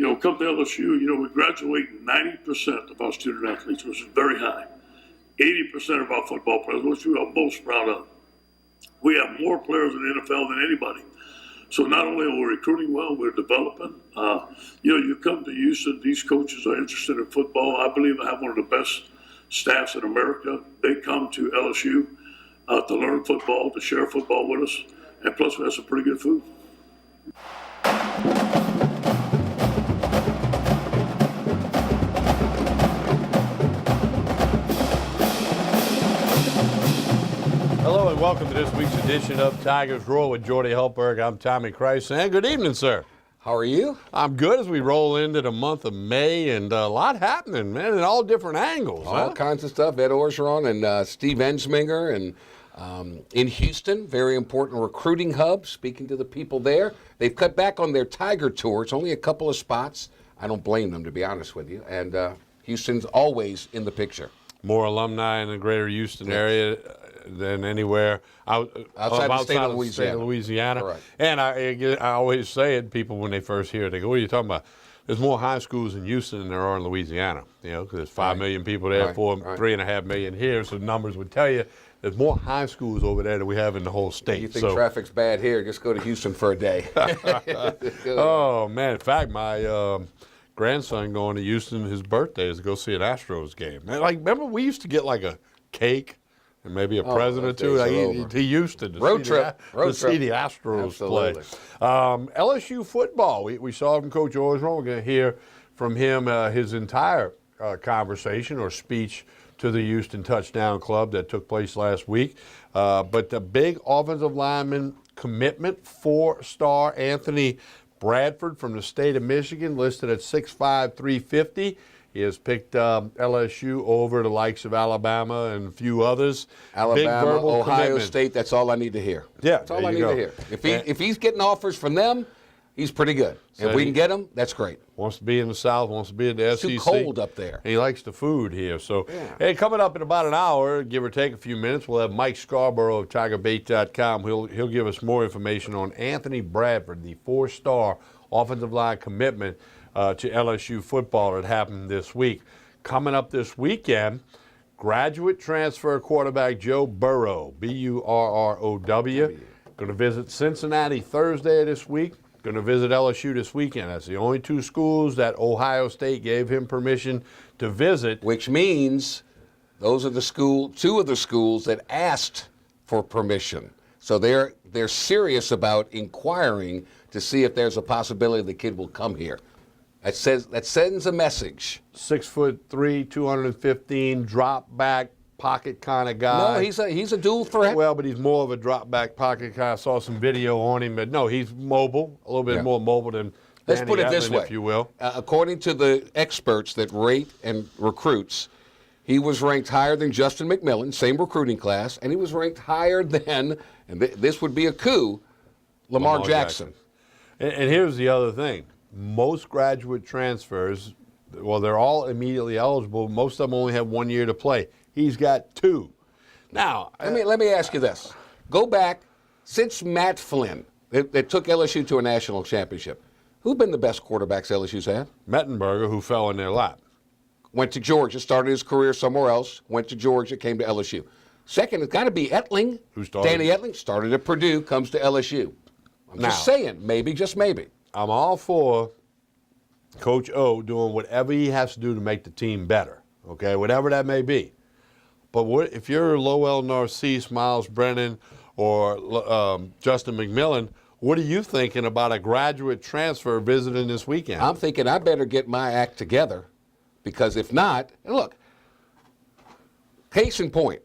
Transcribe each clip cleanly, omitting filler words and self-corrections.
come to LSU, we graduate 90% of our student athletes, which is very high. 80% of our football players, which we are most proud of. We have more players in the NFL than anybody. So not only are we recruiting well, we're developing. You come to Houston, these coaches are interested in football. I believe I have one of the best staffs in America. They come to LSU to learn football, to share football with us, and plus we have some pretty good food. Hello and welcome to this week's edition of Tigers Roar with Jordy Hultberg. I'm Tommy Christ, and good evening, sir. How are you? I'm good as we roll into the month of May, and a lot happening, man, in all different angles. All kinds of stuff. Ed Orgeron and Steve Ensminger, and in Houston, very important recruiting hub. Speaking to the people there, they've cut back on their Tiger Tour. It's only a couple of spots. I don't blame them, to be honest with you. And Houston's always in the picture. More alumni in the greater Houston area than anywhere outside the state of Louisiana. Correct. And I always say it, people when they first hear it, they go, what are you talking about? There's more high schools in Houston than there are in Louisiana, because there's 5 million people there, 3.5 million here, so numbers would tell you there's more high schools over there than we have in the whole state. You think traffic's bad here, just go to Houston for a day. Oh, man. In fact, my grandson going to Houston, his birthday is to go see an Astros game. Man, remember we used to get like a cake and maybe a present or two to Houston to see the Astros play. LSU football, we saw from Coach Orgeron. We're going to hear from him his entire conversation or speech to the Houston Touchdown Club that took place last week. But the big offensive lineman commitment, 4-star Anthony Bradford from the state of Michigan, listed at 6'5", 350. He has picked LSU over the likes of Alabama and a few others. Alabama, Ohio State, that's all I need to hear. Yeah, that's all I need to hear. If he's getting offers from them, he's pretty good. If we can get him, that's great. Wants to be in the South, wants to be in the SEC. It's too cold up there. He likes the food here. So, hey, coming up in about an hour, give or take a few minutes, we'll have Mike Scarborough of TigerBait.com. He'll give us more information on Anthony Bradford, the 4-star offensive line commitment to LSU football that happened this week. Coming up this weekend, graduate transfer quarterback Joe Burrow, Burrow, going to visit Cincinnati Thursday this week. Going to visit LSU this weekend. That's the only two schools that Ohio State gave him permission to visit. Which means those are two of the schools that asked for permission. So they're serious about inquiring to see if there's a possibility the kid will come here. That sends a message. 6'3", 215, drop back, pocket kind of guy. No, he's a dual threat. Well, but he's more of a drop back pocket guy. I saw some video on him, but no, he's mobile, a little bit more mobile than Let's Danny put it Etling, this way, if you will. According to the experts that rate and recruits, he was ranked higher than Justin McMillan, same recruiting class, and he was ranked higher than, and this would be a coup, Lamar Jackson. And here's the other thing. Most graduate transfers, well, they're all immediately eligible. Most of them only have 1 year to play. He's got 2. Now, let me ask you this. Go back, since Matt Flynn, that took LSU to a national championship, who've been the best quarterbacks LSU's had? Mettenberger, who fell in their lap. Went to Georgia, started his career somewhere else, went to Georgia, came to LSU. Second, it's got to be Etling. Danny Etling started at Purdue, comes to LSU. I'm just saying, maybe, just maybe. I'm all for Coach O doing whatever he has to do to make the team better, okay, whatever that may be. But if you're Lowell Narcisse, Miles Brennan, or Justin McMillan, what are you thinking about a graduate transfer visiting this weekend? I'm thinking I better get my act together, because if not, and look, case in point,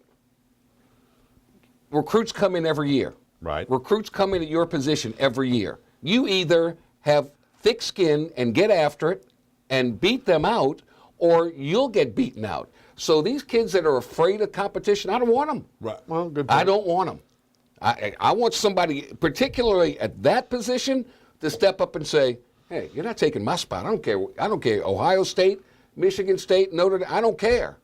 recruits come in every year. Right. Recruits come in at your position every year. You either have thick skin and get after it and beat them out, or you'll get beaten out. So these kids that are afraid of competition, I don't want them. Right. Well, good point. I don't want them. I want somebody, particularly at that position, to step up and say, hey, you're not taking my spot. I don't care. Ohio State, Michigan State, Notre Dame, I don't care.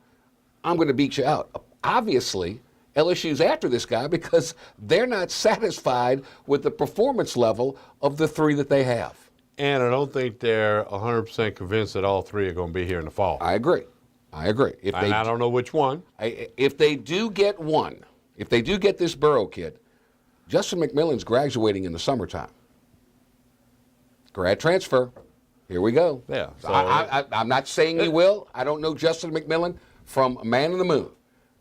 I'm going to beat you out. Obviously, LSU's after this guy because they're not satisfied with the performance level of the 3 that they have. And I don't think they're 100% convinced that all three are going to be here in the fall. I agree. If And I don't know which one. if they do get one, if they do get this Burrow kid, Justin McMillan's graduating in the summertime. Grad transfer. Here we go. Yeah, So so- I'm not saying he will. I don't know Justin McMillan from a man in the moon.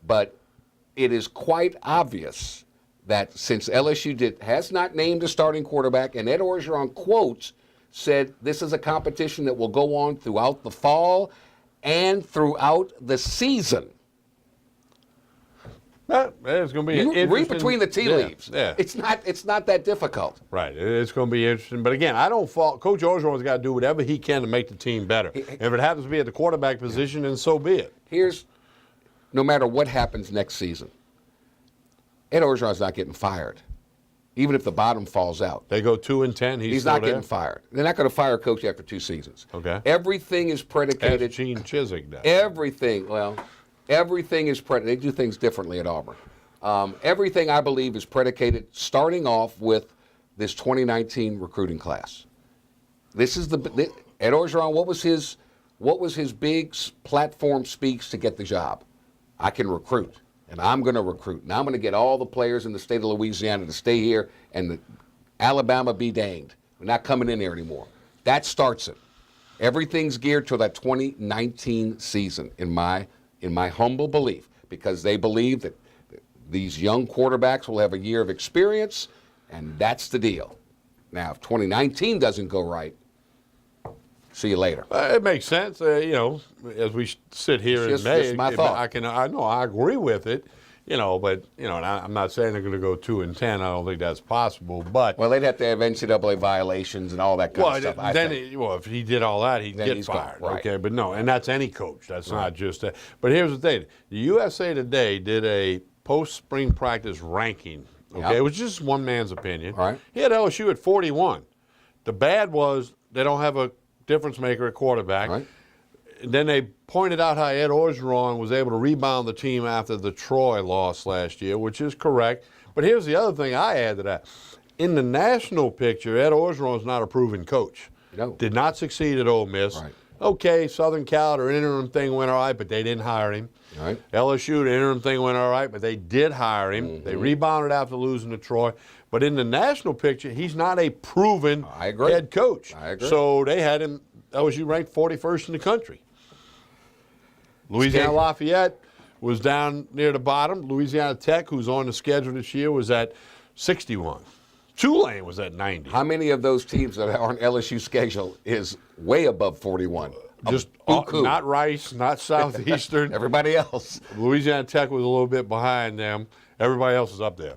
But it is quite obvious that since LSU has not named a starting quarterback, and Ed Orgeron quotes said this is a competition that will go on throughout the fall and throughout the season. It's going to be You interesting. read between the tea leaves. Yeah. It's not that difficult. Right. It's going to be interesting. But again, I don't fault. Coach Orgeron's got to do whatever he can to make the team better. If it happens to be at the quarterback position, then so be it. No matter what happens next season, Ed Orgeron's not getting fired. Even if the bottom falls out. They go 2-10. He's not still getting fired. They're not going to fire a coach after 2 seasons. Okay. Everything is predicated. Ask Gene Chizik does. Everything is predicated. They do things differently at Auburn. Everything, I believe, is predicated starting off with this 2019 recruiting class. This is Ed Orgeron. What was his big platform speech to get the job? I can recruit, and I'm going to recruit, and I'm going to get all the players in the state of Louisiana to stay here, and Alabama be danged. We're not coming in there anymore. That starts it. Everything's geared to that 2019 season, in my humble belief, because they believe that these young quarterbacks will have a year of experience, and that's the deal. Now, if 2019 doesn't go right, see you later. It makes sense. As we sit here It's in May, just my thought. I agree with it. But and I'm not saying they're going to go 2-10. I don't think that's possible. But Well, they'd have to have NCAA violations and all that kind of stuff. I think. if he did all that, he'd Then get he's gone, fired. right. Okay, but no, and that's any coach. That's not just that. But here's the thing: the USA Today did a post-spring practice ranking. Okay, Yep. it was just one man's opinion. All right. He had LSU at 41. The bad was they don't have a difference maker at quarterback. Right. And then they pointed out how Ed Orgeron was able to rebound the team after the Troy loss last year, which is correct. But here's the other thing I add to that. In the national picture, Ed Orgeron is not a proven coach. No. Did not succeed at Ole Miss. Right. Okay, Southern Cal, their interim thing went all right, but they didn't hire him. Right. LSU, the interim thing went all right, but they did hire him. Mm-hmm. They rebounded after losing to Troy. But in the national picture, he's not a proven I agree. head coach. I agree. So they had him, LSU ranked 41st in the country. Louisiana Scary. Lafayette was down near the bottom. Louisiana Tech, who's on the schedule this year, was at 61. Tulane was at 90. How many of those teams that are on LSU's schedule is way above 41? Just Buku. not Rice, not Southeastern. Everybody else. Louisiana Tech was a little bit behind them. Everybody else is up there.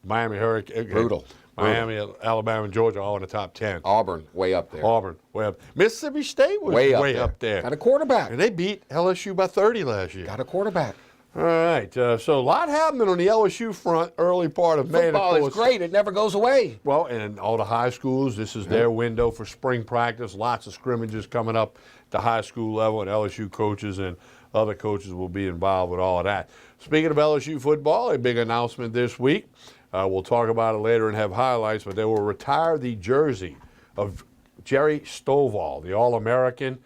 Miami Hurricane. Brutal. Miami, Alabama, and Georgia all in the top 10. Auburn, way up there. Auburn, way up. Mississippi State was Way way, up up there. Got a quarterback. And they beat LSU by 30 last year. Got a quarterback. All right. So a lot happening on the LSU front early part of May. And of Football is course, great. It never goes away. well, and all the high schools, this is their window for spring practice. Lots of scrimmages coming up at the high school level, and LSU coaches and other coaches will be involved with all of that. Speaking of LSU football, a big announcement this week. We'll talk about it later and have highlights, but they will retire the jersey of Jerry Stovall, the All-American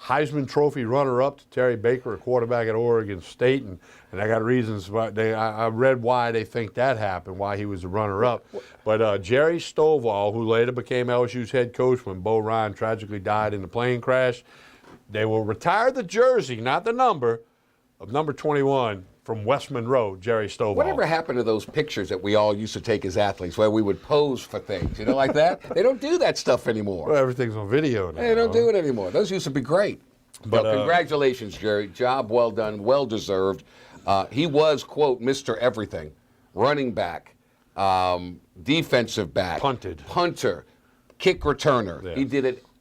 Heisman Trophy runner-up to Terry Baker, a quarterback at Oregon State, and I got reasons why I read why they think that happened, why he was the runner-up. But Jerry Stovall, who later became LSU's head coach when Bo Ryan tragically died in the plane crash, they will retire the jersey, not the number, of number 21 from West Monroe, Jerry Stovall. Whatever happened to those pictures that we all used to take as athletes where we would pose for things, like that? They don't do that stuff anymore. Well, everything's on video now. They don't do it anymore. Those used to be great. But, congratulations, Jerry. Job well done, well deserved. He was, quote, Mr. Everything, running back, defensive back, punter, kick returner. Yeah.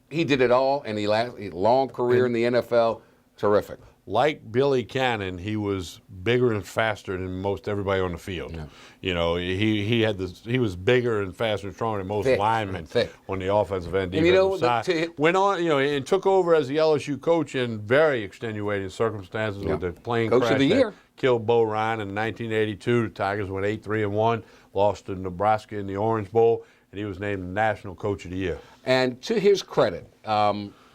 He did it all, and he long career in the NFL. Terrific. Like Billy Cannon, he was bigger and faster than most everybody on the field. Yeah. He was bigger and faster and stronger than most linemen on the offensive end, defensive side. Went on, and took over as the LSU coach in very extenuating circumstances with the plane Coach crash of the that year. killed Bo Ryan in 1982. The Tigers went 8-3-1, lost to Nebraska in the Orange Bowl. and he was named National Coach of the Year. And to his credit,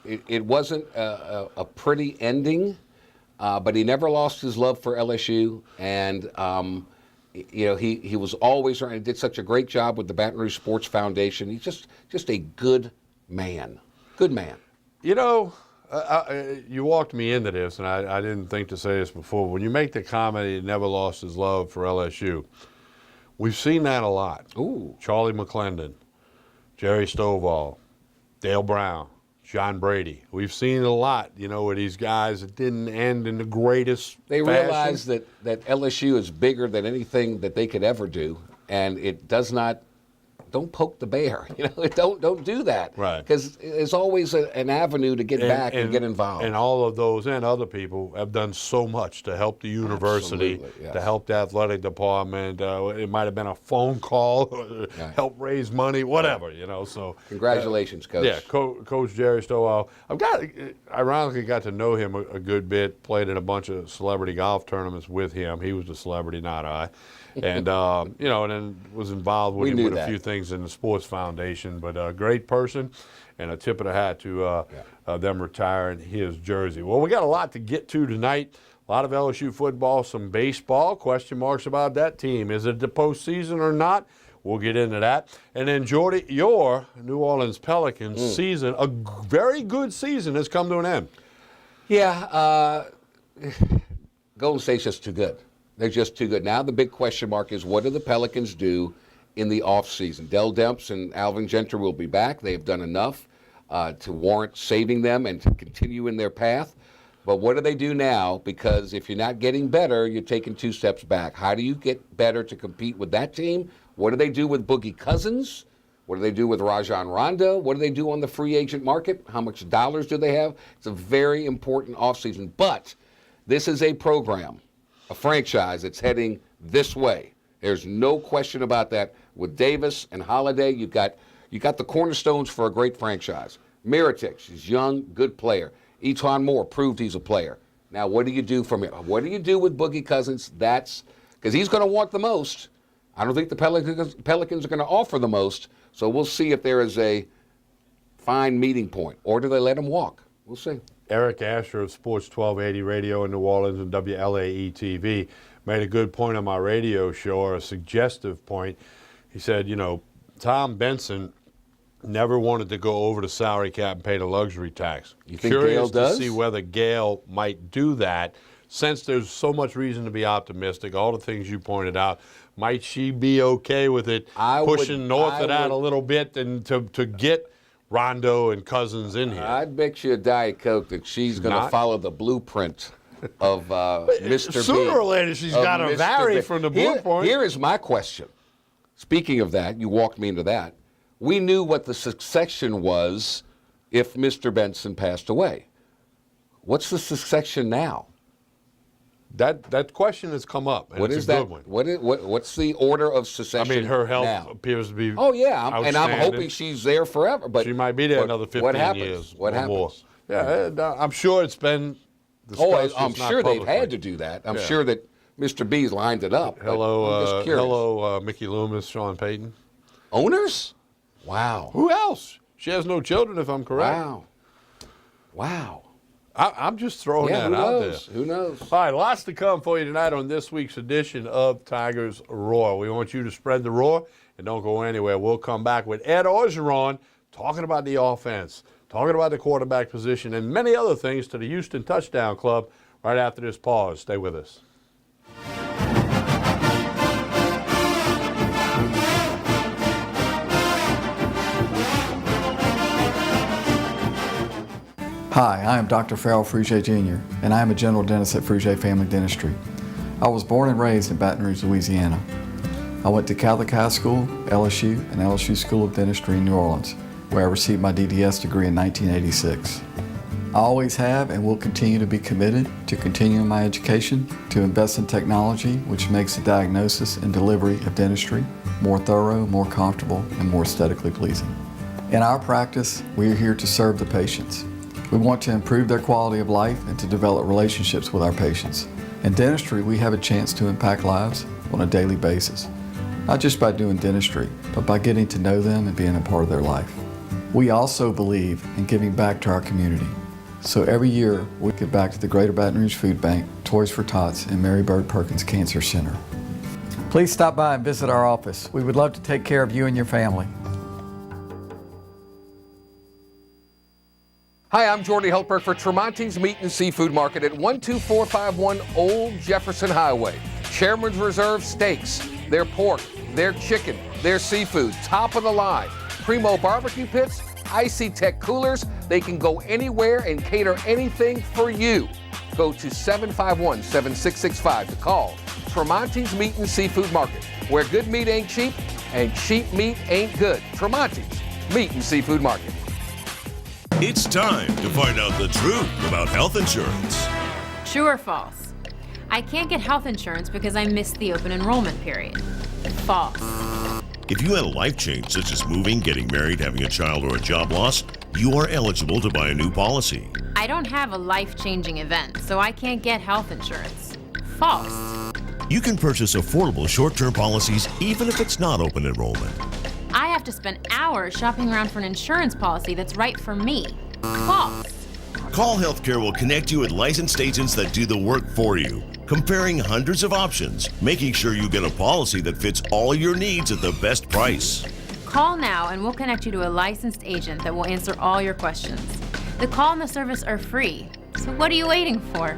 it wasn't a pretty ending, but he never lost his love for LSU, and he was always around. He did such a great job with the Baton Rouge Sports Foundation. He's just a good man. Good man. You know, you walked me into this, and I didn't think to say this before. When you make the comment he never lost his love for LSU, we've seen that a lot. Ooh. Charlie McClendon, Jerry Stovall, Dale Brown, John Brady. We've seen a lot, with these guys that didn't end in the greatest They fashion. realize that LSU is bigger than anything that they could ever do, and it does not. Don't poke the bear. Don't do that. Right. Because there's always an avenue to get back and get involved. And all of those and other people have done so much to help the university, Absolutely, yes. to help the athletic department. It might have been a phone call, help raise money, whatever, So Congratulations, Coach. Yeah, Coach Jerry Stovall. Ironically got to know him a good bit. Played in a bunch of celebrity golf tournaments with him. He was the celebrity, not I. And and then was involved with him with a few things in the Sports Foundation. But a great person, and a tip of the hat to them retiring his jersey. Well, we got a lot to get to tonight. A lot of LSU football, some baseball. Question marks about that team. Is it the postseason or not? We'll get into that. And then, Jordy, your New Orleans Pelicans season, a very good season, has come to an end. Yeah, Golden State's just too good. They're just too good. Now the big question mark is, what do the Pelicans do in the offseason? Dell Demps and Alvin Gentry will be back. They have done enough to warrant saving them and to continue in their path. But what do they do now? Because if you're not getting better, you're taking 2 steps back. How do you get better to compete with that team? What do they do with Boogie Cousins? What do they do with Rajon Rondo? What do they do on the free agent market? How much dollars do they have? It's a very important offseason. But this is a program, a franchise that's heading this way. There's no question about that. With Davis and Holiday, you got the cornerstones for a great franchise. Mirotic, he's young, good player. Etuan Moore proved he's a player. Now, what do you do from here? What do you do with Boogie Cousins? That's because he's going to want the most. I don't think the Pelicans are going to offer the most. So we'll see if there is a fine meeting point, or do they let him walk? We'll see. Eric Asher of Sports 1280 Radio in New Orleans and WLAE TV made a good point on my radio show, or a suggestive point. He said, Tom Benson never wanted to go over the salary cap and pay the luxury tax. You think Curious Gale does? to see whether Gale might do that, since there's so much reason to be optimistic, all the things you pointed out. Might she be okay with it pushing north of that a little bit and to get Rondo and Cousins in here? I'd bet you a Diet Coke that she's going to follow the blueprint of Mr. B. Sooner or later, she's got to vary from the blueprint. Here is my question. Speaking of that, you walked me into that. We knew what the succession was if Mr. Benson passed away. What's the succession now? That question has come up, and it's a good one. What's the order of succession? I mean, her health now? appears to be and I'm hoping she's there forever. But she might be there another 15 years. What happens? More. Yeah, I'm sure it's been discussed. I'm sure they've had to do that. I'm sure that Mr. B's lined it up. Hello, Mickey Loomis, Sean Payton. Owners? Wow. Who else? She has no children, if I'm correct. Wow. I'm just throwing that out there. Who knows? All right, lots to come for you tonight on this week's edition of Tigers Roar. We want you to spread the roar and don't go anywhere. We'll come back with Ed Orgeron talking about the offense, talking about the quarterback position, and many other things to the Houston Touchdown Club right after this pause. Stay with us. Hi, I am Dr. Farrell Frugier Jr., and I am a general dentist at Frugier Family Dentistry. I was born and raised in Baton Rouge, Louisiana. I went to Catholic High School, LSU, and LSU School of Dentistry in New Orleans, where I received my DDS degree in 1986. I always have and will continue to be committed to continuing my education, to invest in technology which makes the diagnosis and delivery of dentistry more thorough, more comfortable, and more aesthetically pleasing. In our practice, we are here to serve the patients. We want to improve their quality of life and to develop relationships with our patients. In dentistry, we have a chance to impact lives on a daily basis. not just by doing dentistry, but by getting to know them and being a part of their life. We also believe in giving back to our community. So every year, we give back to the Greater Baton Rouge Food Bank, Toys for Tots, and Mary Bird Perkins Cancer Center. Please stop by and visit our office. We would love to take care of you and your family. Hi, I'm Jordy Helper for Tremonti's Meat and Seafood Market at 12451 Old Jefferson Highway. Chairman's Reserve steaks, their pork, their chicken, their seafood, top of the line. Primo barbecue pits, Icy Tech coolers. They can go anywhere and cater anything for you. Go to 751-7665 to call Tremonti's Meat and Seafood Market, where good meat ain't cheap and cheap meat ain't good. Tremonti's Meat and Seafood Market. It's time to find out the truth about health insurance. True or false? I can't get health insurance because I missed the open enrollment period. False. If you had a life change such as moving, getting married, having a child, or a job loss, you are eligible to buy a new policy. I don't have a life-changing event, so I can't get health insurance. False. You can purchase affordable short-term policies even if it's not open enrollment. I have to spend hours shopping around for an insurance policy that's right for me. False. Call Healthcare will connect you with licensed agents that do the work for you, comparing hundreds of options, making sure you get a policy that fits all your needs at the best price. Call now and we'll connect you to a licensed agent that will answer all your questions. The call and the service are free, so what are you waiting for?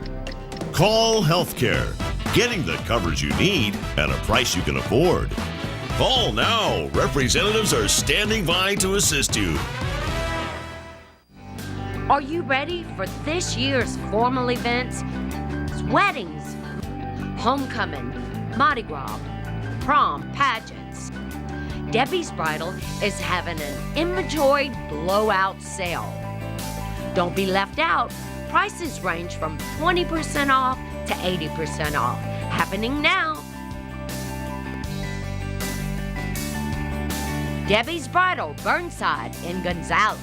Call Healthcare, getting the coverage you need at a price you can afford. Call now. Representatives are standing by to assist you. Are you ready for this year's formal events? Weddings, homecoming, Mardi Gras, prom, pageants. Debbie's Bridal is having an inventory blowout sale. Don't be left out. Prices range from 20% off to 80% off. Happening now. Debbie's Bridal, Burnside in Gonzales.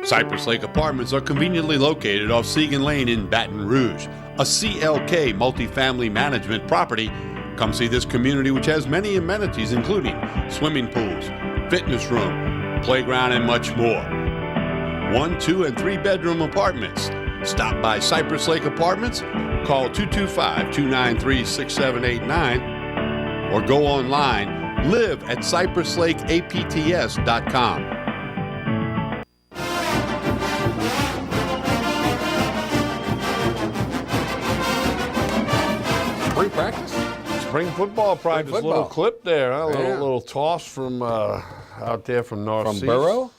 Cypress Lake Apartments are conveniently located off Segan Lane in Baton Rouge, a CLK multifamily management property. Come see this community, which has many amenities including swimming pools, fitness room, playground, and much more. 1, 2, and 3 bedroom apartments. Stop by Cypress Lake Apartments, call 225-293-6789, or go online, live at cypresslakeapts.com. Spring practice? Spring football practice, football. little clip there, huh? Yeah. Little toss from out there from North From Seas. Burrow?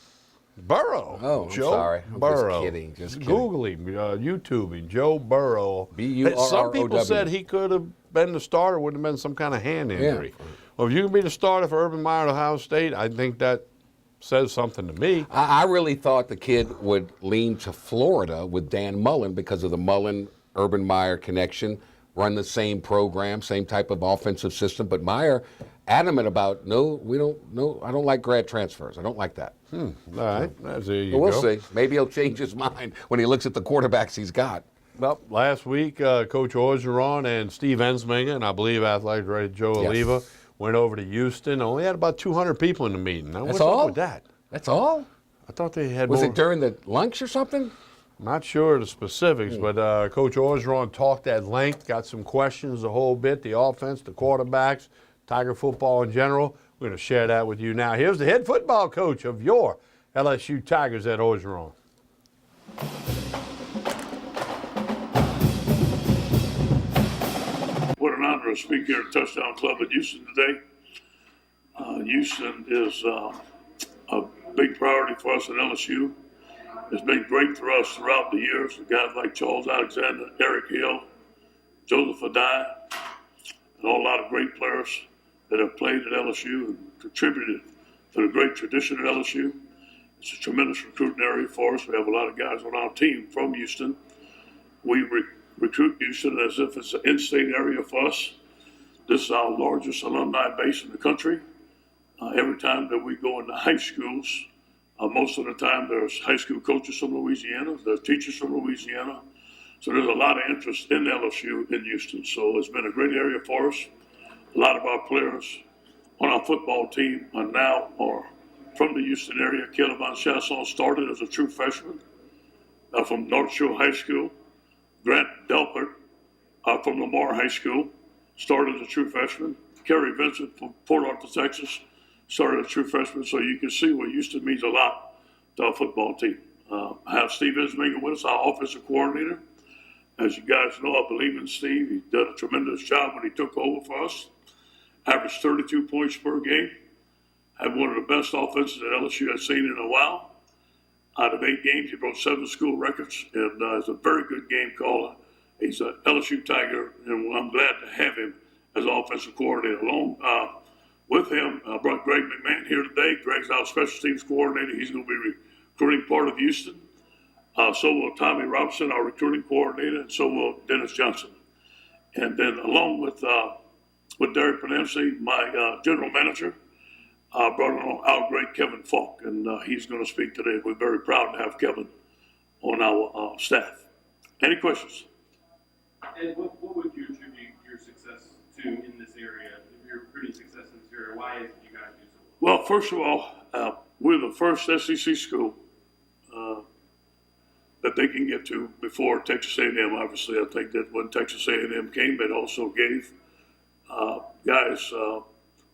Burrow. Oh, I'm Joe sorry. I'm just Burrow. kidding, just kidding. Google him, YouTubing, Joe Burrow. B-U-R-R-O-W. Some people said he could have been the starter, would have been some kind of hand injury. Well, if you can be the starter for Urban Meyer at Ohio State, I think that says something to me. I really thought the kid would lean to Florida with Dan Mullen because of the Mullen-Urban Meyer connection, run the same program, same type of offensive system. But Meyer, adamant about, I don't like grad transfers. I don't like that. All right, there you But we'll go. see. Maybe he'll change his mind when he looks at the quarterbacks he's got. Well, last week, Coach Orgeron and Steve Ensminger, and I believe athletic director Joe Yes. Oliva, went over to Houston. Only had about 200 people in the meeting. Now, That's what's all? up with that? That's all? I thought they had Was more. it during the lunch or something? Not sure the specifics, but Coach Orgeron talked at length, got some questions, the whole bit, the offense, the quarterbacks, Tiger football in general. We're going to share that with you now. Here's the head football coach of your LSU Tigers, Ed Orgeron. What an honor to speak here at Touchdown Club at Houston today. Houston is a big priority for us at LSU. It's been great for us throughout the years. Guys like Charles Alexander, Eric Hill, Joseph Adai, and a lot of great players that have played at LSU and contributed to the great tradition at LSU. It's a tremendous recruiting area for us. We have a lot of guys on our team from Houston. We recruit Houston as if it's an in-state area for us. This is our largest alumni base in the country. Every time that we go into high schools, most of the time there's high school coaches from Louisiana, there's teachers from Louisiana. So there's a lot of interest in LSU in Houston. So it's been a great area for us. A lot of our players on our football team are from the Houston area. Caleb Von Chasson started as a true freshman from North Shore High School. Grant Delpert from Lamar High School started as a true freshman. Kerry Vincent from Port Arthur, Texas, started as a true freshman. So you can see what Houston means a lot to our football team. I have Steve Isminger with us, our offensive coordinator. As you guys know, I believe in Steve. He did a tremendous job when he took over for us. Averaged 32 points per game. Had one of the best offenses that LSU has seen in a while. Out of 8 games, he broke 7 school records, and is a very good game caller. He's an LSU Tiger, and I'm glad to have him as offensive coordinator. Along with him, I brought Greg McMahon here today. Greg's our special teams coordinator. He's going to be recruiting part of Houston. So will Tommy Robinson, our recruiting coordinator, and so will Dennis Johnson. And then along with Derek Panamsi, my general manager, brought on our great Kevin Falk, and he's going to speak today. We're very proud to have Kevin on our staff. Any questions? Ed, what would you attribute your success to in this area? If you're pretty successful in this area, why is it you guys do so well? Well, first of all, we're the first SEC school that they can get to before Texas A&M. Obviously, I think that when Texas A&M came, it also gave guys that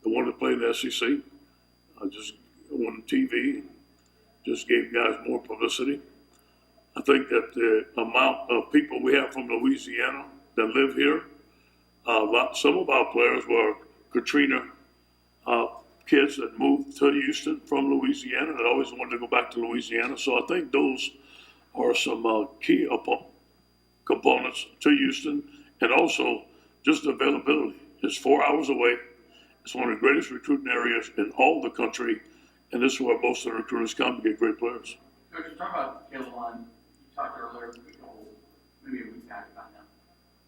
wanted to play in the SEC just on TV, just gave guys more publicity. I think that the amount of people we have from Louisiana that live here, some of our players were Katrina kids that moved to Houston from Louisiana that always wanted to go back to Louisiana. So I think those are some key components to Houston, and also just availability. It's 4 hours away. It's one of the greatest recruiting areas in all the country, and this is where most of the recruiters come to get great players. Coach, you talked about Caleb Lund. You talked earlier, maybe a week back about him.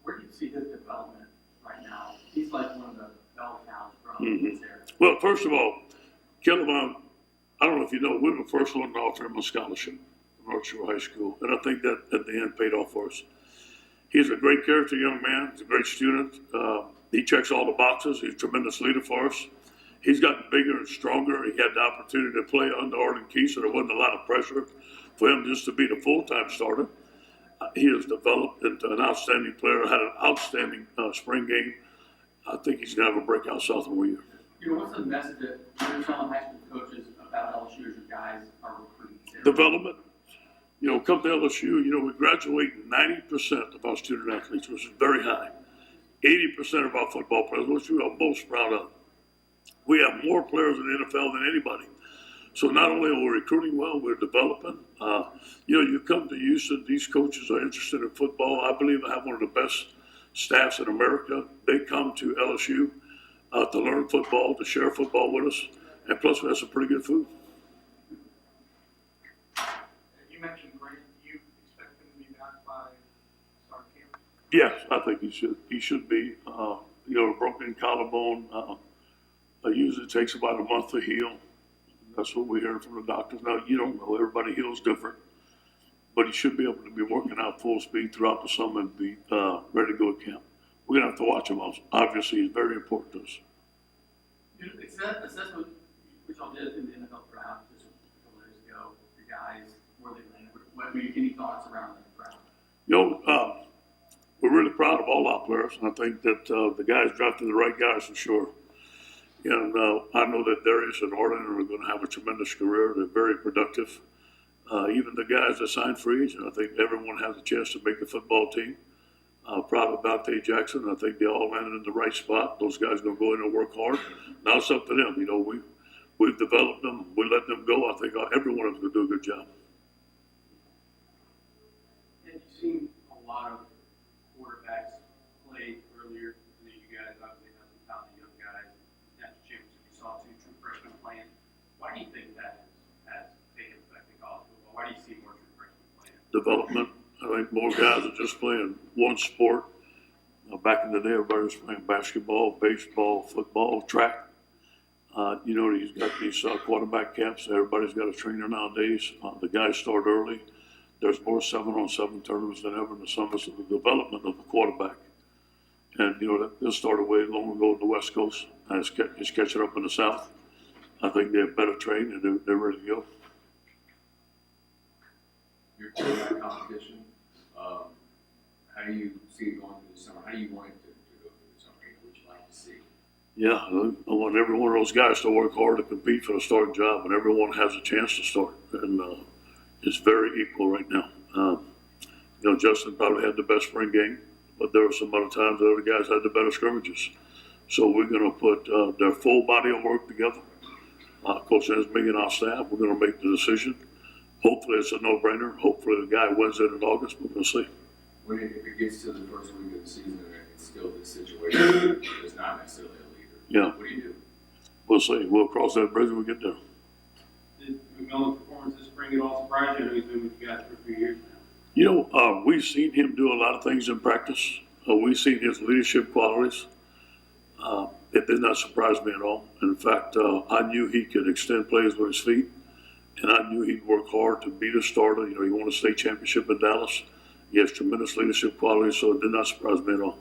Where do you see his development right now? He's like one of the bell cows from this area. Well, first of all, Caleb Lund, I don't know if you know, we were the first one to offer him a scholarship from North Shore High School, and I think that at the end paid off for us. He's a great character young man. He's a great student. He checks all the boxes. He's a tremendous leader for us. He's gotten bigger and stronger. He had the opportunity to play under Arden Key, so there wasn't a lot of pressure for him just to be the full-time starter. He has developed into an outstanding player, had an outstanding spring game. I think he's going to have a breakout sophomore year. What's the message that you're telling high school coaches about LSU as your guys are recruiting? Development. Come to LSU, we graduate 90% of our student athletes, which is very high. 80% of our football players, which we are most proud of. We have more players in the NFL than anybody. So not only are we recruiting well, we're developing. You come to Houston, these coaches are interested in football. I believe I have one of the best staffs in America. They come to LSU to learn football, to share football with us, and plus we have some pretty good food. You mentioned Grant. Do you expect him to be back by start camp? Yes, I think he should. He should be. A broken collarbone usually takes about a month to heal. That's what we heard from the doctors. Now, you don't know. Everybody heals different. But he should be able to be working out full speed throughout the summer and be ready to go to camp. We're going to have to watch him. Obviously, he's very important to us. Assess what y'all did in the NFL draft just a couple days ago. Your guys, where they landed. Any thoughts around that draft? We're really proud of all our players. And I think that the guys drafted the right guys for sure. And I know that Darius and Arden are going to have a tremendous career. They're very productive. Even the guys that signed free agent, I think everyone has a chance to make the football team. Proud of Dante Jackson. I think they all landed in the right spot. Those guys are going to go in and work hard. Now it's up to them. You know, we've developed them. We let them go. I think every one of them is going to do a good job. And you've seen a lot of quarterbacks play earlier. And then you guys obviously have some talented young guys. National championship, you saw 2 true freshmen playing. Why do you think that has taken effect in college football? Why do you see more true freshmen playing? Development. I think more guys are just playing one sport. Back in the day, everybody was playing basketball, baseball, football, track. You know, he's got these quarterback camps. Everybody's got a trainer nowadays. The guys start early. There's more 7-on-7 tournaments than ever in the summer, so the development of the quarterback. And, you know, that started way long ago on the West Coast. It's catching up in the South. I think they're better trained and they're ready to go. Your quarterback competition, how do you see it going through the summer? How do you want it to go through the summer? What would you like to see? Yeah, I want every one of those guys to work hard to compete for the starting job, and everyone has a chance to start. And it's very equal right now. You know, Justin probably had the best spring game, but there were some other times the other guys had the better scrimmages. So we're going to put their full body of work together. Coach Ensmig and our staff, we're going to make the decision. Hopefully it's a no-brainer. Hopefully the guy wins it in August, but we'll see. If it gets to the first week of the season and it's still this situation, it's not necessarily a leader. Yeah. What do you do? We'll see. We'll cross that bridge when we get there. Did McMillan's performance this spring at all surprise you? I know he's been with you guys for a few years now. You know, we've seen him do a lot of things in practice. We've seen his leadership qualities. It did not surprise me at all. In fact, I knew he could extend plays with his feet, and I knew he'd work hard to be the starter. You know, he won a state championship in Dallas. He has tremendous leadership qualities, so it did not surprise me at all.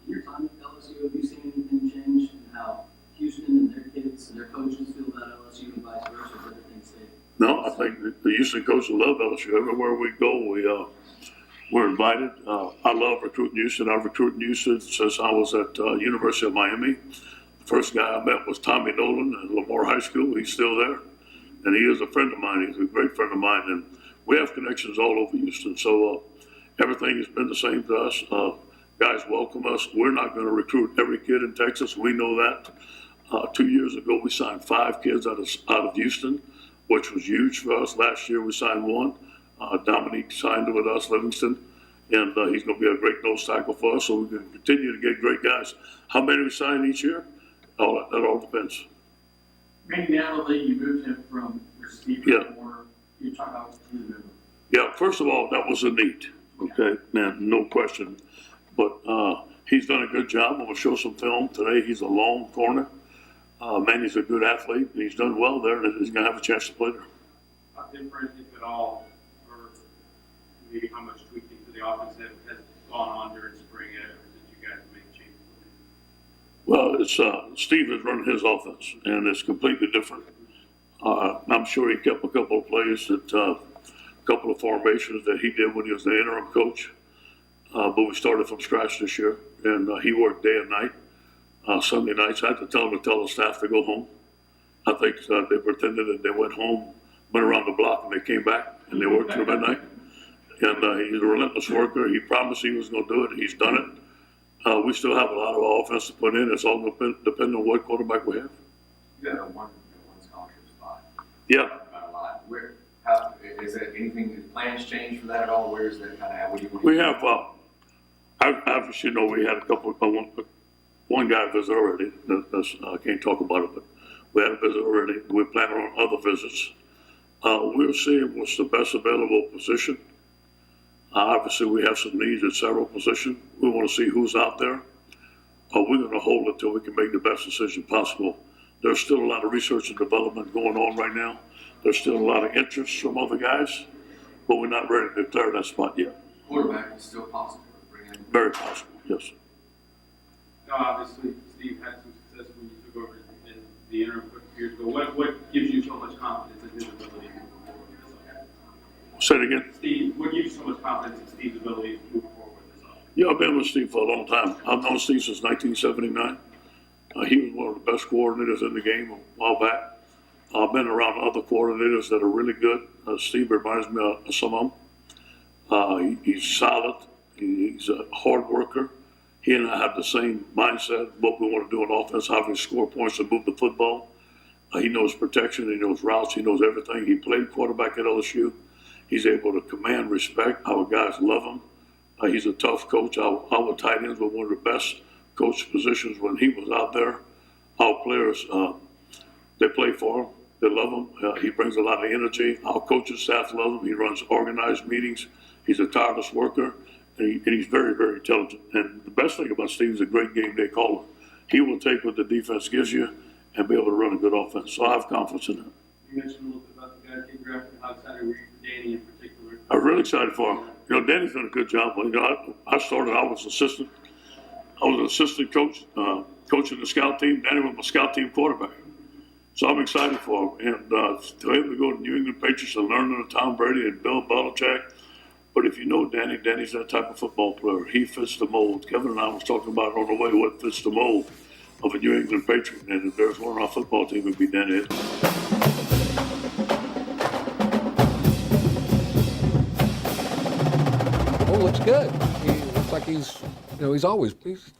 In your time at LSU, have you seen anything change in how Houston and their kids and their coaches feel about LSU and vice versa? Or everything stayed? No, I think the Houston coaches love LSU. Everywhere we go, we're invited. I love recruiting Houston. I've recruited Houston since I was at University of Miami. The first guy I met was Tommy Nolan at Lamar High School. He's still there, and he is a friend of mine. He's a great friend of mine, and we have connections all over Houston. So everything has been the same to us. Guys welcome us. We're not going to recruit every kid in Texas. We know that. 2 years ago, we signed 5 kids out of Houston, which was huge for us. Last year, we signed 1. Dominique signed with us, Livingston, and he's going to be a great nose tackle for us, so we can continue to get great guys. How many we sign each year? That all depends. Randy, now that you moved him from receiver to corner, you talk about his movement. Yeah, first of all, that was a need. Okay, man, no question. But he's done a good job. I'm going to show some film today. He's a long corner. Man, he's a good athlete, and he's done well there, and he's going to have a chance to play there. How different, if at all, or maybe how much tweaking to the offense has gone on during spring ever since you guys made changes? Well, it's Steve is running his offense, and it's completely different. I'm sure he kept a couple of plays that, a couple of formations that he did when he was the interim coach. But we started from scratch this year, and he worked day and night. Sunday nights, I had to tell him to tell the staff to go home. I think they pretended that they went home, went around the block, and they came back, and they worked through midnight. And he's a relentless worker. He promised he was going to do it. He's done it. We still have a lot of offense to put in. It's all depending on what quarterback we have. You got a one scholarship spot. Yeah. About a lot. How is there anything? Plans change for that at all? Where is that kind of? What do you want? We have. Obviously, you know, we had a couple. One guy visit already. I can't talk about it, but we had a visit already. We're planning on other visits. We're seeing what's the best available position. Obviously, we have some needs at several positions. We want to see who's out there. We're going to hold it till we can make the best decision possible. There's still a lot of research and development going on right now. There's still a lot of interest from other guys, but we're not ready to declare that spot yet. Quarterback is still possible to bring in. Very possible, yes. Now, obviously, Steve had some success when you took over in the interim a few years ago. What gives you so much confidence in his ability to move forward with this offense? Say it again. Steve, what gives you so much confidence in Steve's ability to move forward with this offense? Yeah, I've been with Steve for a long time. I've known Steve since 1979. He was one of the best coordinators in the game a while back. I've been around other coordinators that are really good. Steve reminds me of some of them. He's solid. He's a hard worker. He and I have the same mindset, what we want to do on offense, how we score points and move the football. He knows protection, he knows routes, he knows everything. He played quarterback at LSU. He's able to command respect. Our guys love him. He's a tough coach. Our tight ends were one of the best coach positions when he was out there. Our players, they play for him. They love him. He brings a lot of energy. Our coaching staff love him. He runs organized meetings. He's a tireless worker, and he's very, very intelligent. And the best thing about Steve is a great game day caller. He will take what the defense gives you and be able to run a good offense. So I have confidence in him. You mentioned a little bit about the guy kid draft. How excited were you for Danny in particular? I'm really excited for him. Danny's done a good job. I started, I was an assistant coach, coaching the scout team. Danny was my scout team quarterback. So I'm excited for him. And to him to go to New England Patriots and learn under Tom Brady and Bill Belichick. But if you know Danny, Danny's that type of football player. He fits the mold. Kevin and I was talking about on the way what fits the mold of a New England Patriot. And if there's one on our football team, it would be Danny. Oh, looks good. He looks like he's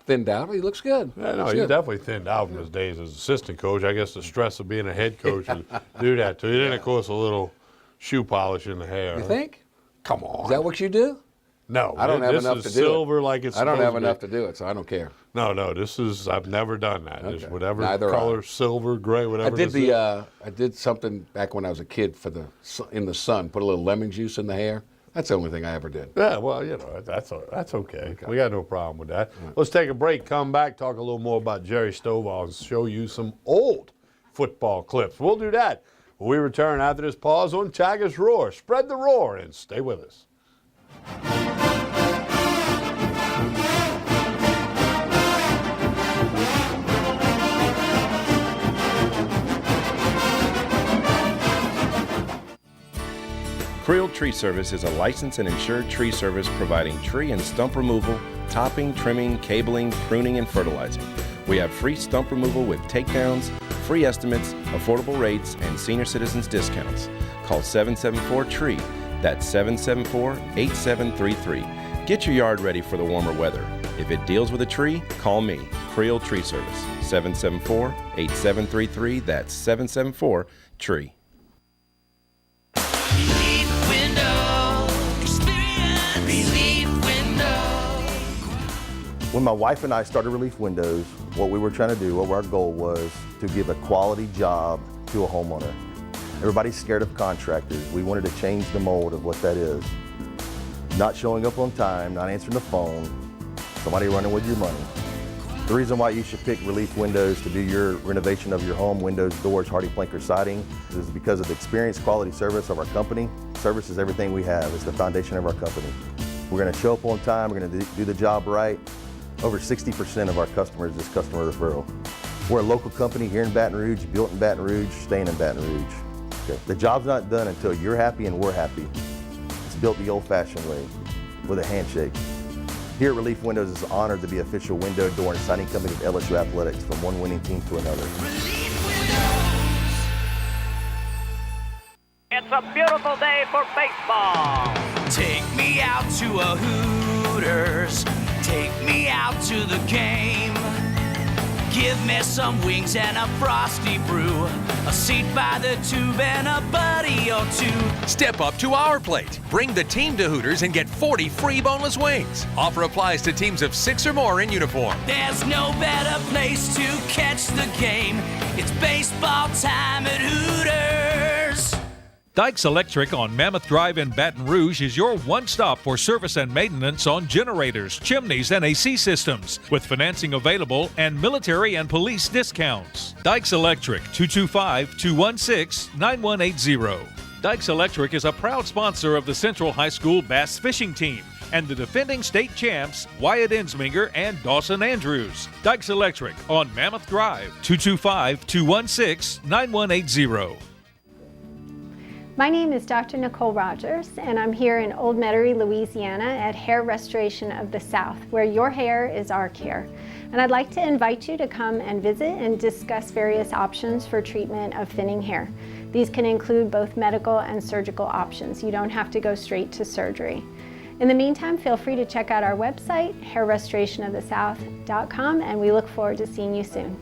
thinned out. He looks good. Yeah, no, he's definitely thinned out in his days as assistant coach. I guess the stress of being a head coach would do that to you. Then, of course, a little shoe polish in the hair. You think? Come on. Is that what you do? No, I don't have enough to do silver it. like it's I don't supposed have to be. enough to do it, so I don't care. No, I've never done that. Okay. Just whatever Neither color, silver, gray, whatever. I did something back when I was a kid in the sun. Put a little lemon juice in the hair. That's the only thing I ever did. Yeah, well, that's okay. We got no problem with that. Right. Let's take a break, come back, talk a little more about Jerry Stovall, and show you some old football clips. We'll do that when we return after this pause on Tigers Roar. Spread the roar and stay with us. Creel Tree Service is a licensed and insured tree service providing tree and stump removal, topping, trimming, cabling, pruning, and fertilizing. We have free stump removal with takedowns, free estimates, affordable rates, and senior citizens discounts. Call 774-TREE. That's 774-8733. Get your yard ready for the warmer weather. If it deals with a tree, call me, Creel Tree Service, 774-8733. That's 774-TREE. When my wife and I started Relief Windows, what we were trying to do, what our goal was to give a quality job to a homeowner. Everybody's scared of contractors. We wanted to change the mold of what that is. Not showing up on time, not answering the phone, somebody running with your money. The reason why you should pick Relief Windows to do your renovation of your home, windows, doors, hardy plank, or siding, is because of the experience, quality service of our company. Service is everything we have. It's the foundation of our company. We're going to show up on time. We're going to do the job right. Over 60% of our customers is customer referral. We're a local company here in Baton Rouge, built in Baton Rouge, staying in Baton Rouge. Okay. The job's not done until you're happy and we're happy. It's built the old-fashioned way, with a handshake. Here at Relief Windows is honored to be official window, door, and siding company of LSU Athletics, from one winning team to another. It's a beautiful day for baseball. Take me out to a Hooters. Take me out to the game. Give me some wings and a frosty brew, a seat by the tube and a buddy or two. Step up to our plate. Bring the team to Hooters and get 40 free boneless wings. Offer applies to teams of 6 or more in uniform. There's no better place to catch the game. It's baseball time at Hooters. Dykes Electric on Mammoth Drive in Baton Rouge is your one-stop for service and maintenance on generators, chimneys, and AC systems, with financing available and military and police discounts. Dykes Electric, 225-216-9180. Dykes Electric is a proud sponsor of the Central High School Bass Fishing Team and the defending state champs Wyatt Ensminger and Dawson Andrews. Dykes Electric on Mammoth Drive, 225-216-9180. My name is Dr. Nicole Rogers, and I'm here in Old Metairie, Louisiana at Hair Restoration of the South, where your hair is our care. And I'd like to invite you to come and visit and discuss various options for treatment of thinning hair. These can include both medical and surgical options. You don't have to go straight to surgery. In the meantime, feel free to check out our website, hairrestorationofthesouth.com, and we look forward to seeing you soon.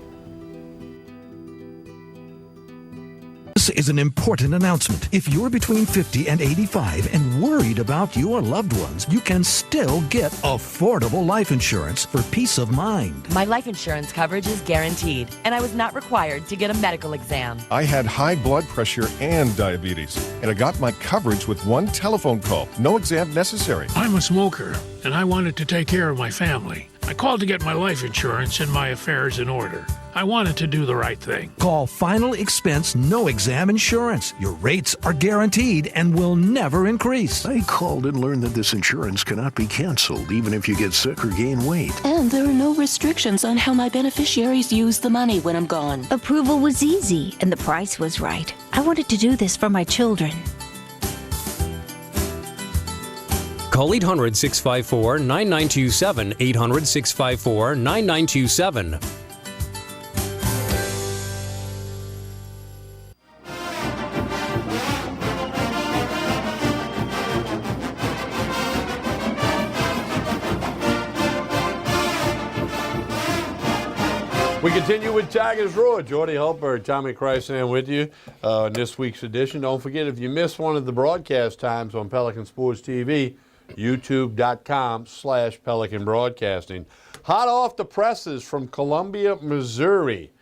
This is an important announcement. If you're between 50 and 85 and worried about your loved ones, you can still get affordable life insurance for peace of mind. My life insurance coverage is guaranteed, and I was not required to get a medical exam. I had high blood pressure and diabetes, and I got my coverage with one telephone call. No exam necessary. I'm a smoker, and I wanted to take care of my family. I called to get my life insurance and my affairs in order. I wanted to do the right thing. Call Final Expense No Exam Insurance. Your rates are guaranteed and will never increase. I called and learned that this insurance cannot be canceled even if you get sick or gain weight. And there are no restrictions on how my beneficiaries use the money when I'm gone. Approval was easy and the price was right. I wanted to do this for my children. Call 800-654-9927, 800-654-9927. We continue with Tigers Roar. Jordy Hultberg, Tommy Chrysan with you in this week's edition. Don't forget, if you missed one of the broadcast times on Pelican Sports TV, youtube.com/Pelican Broadcasting. Hot off the presses from Columbia, Missouri.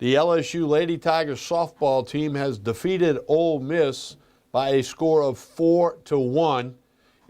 The LSU Lady Tigers softball team has defeated Ole Miss by a score of 4-1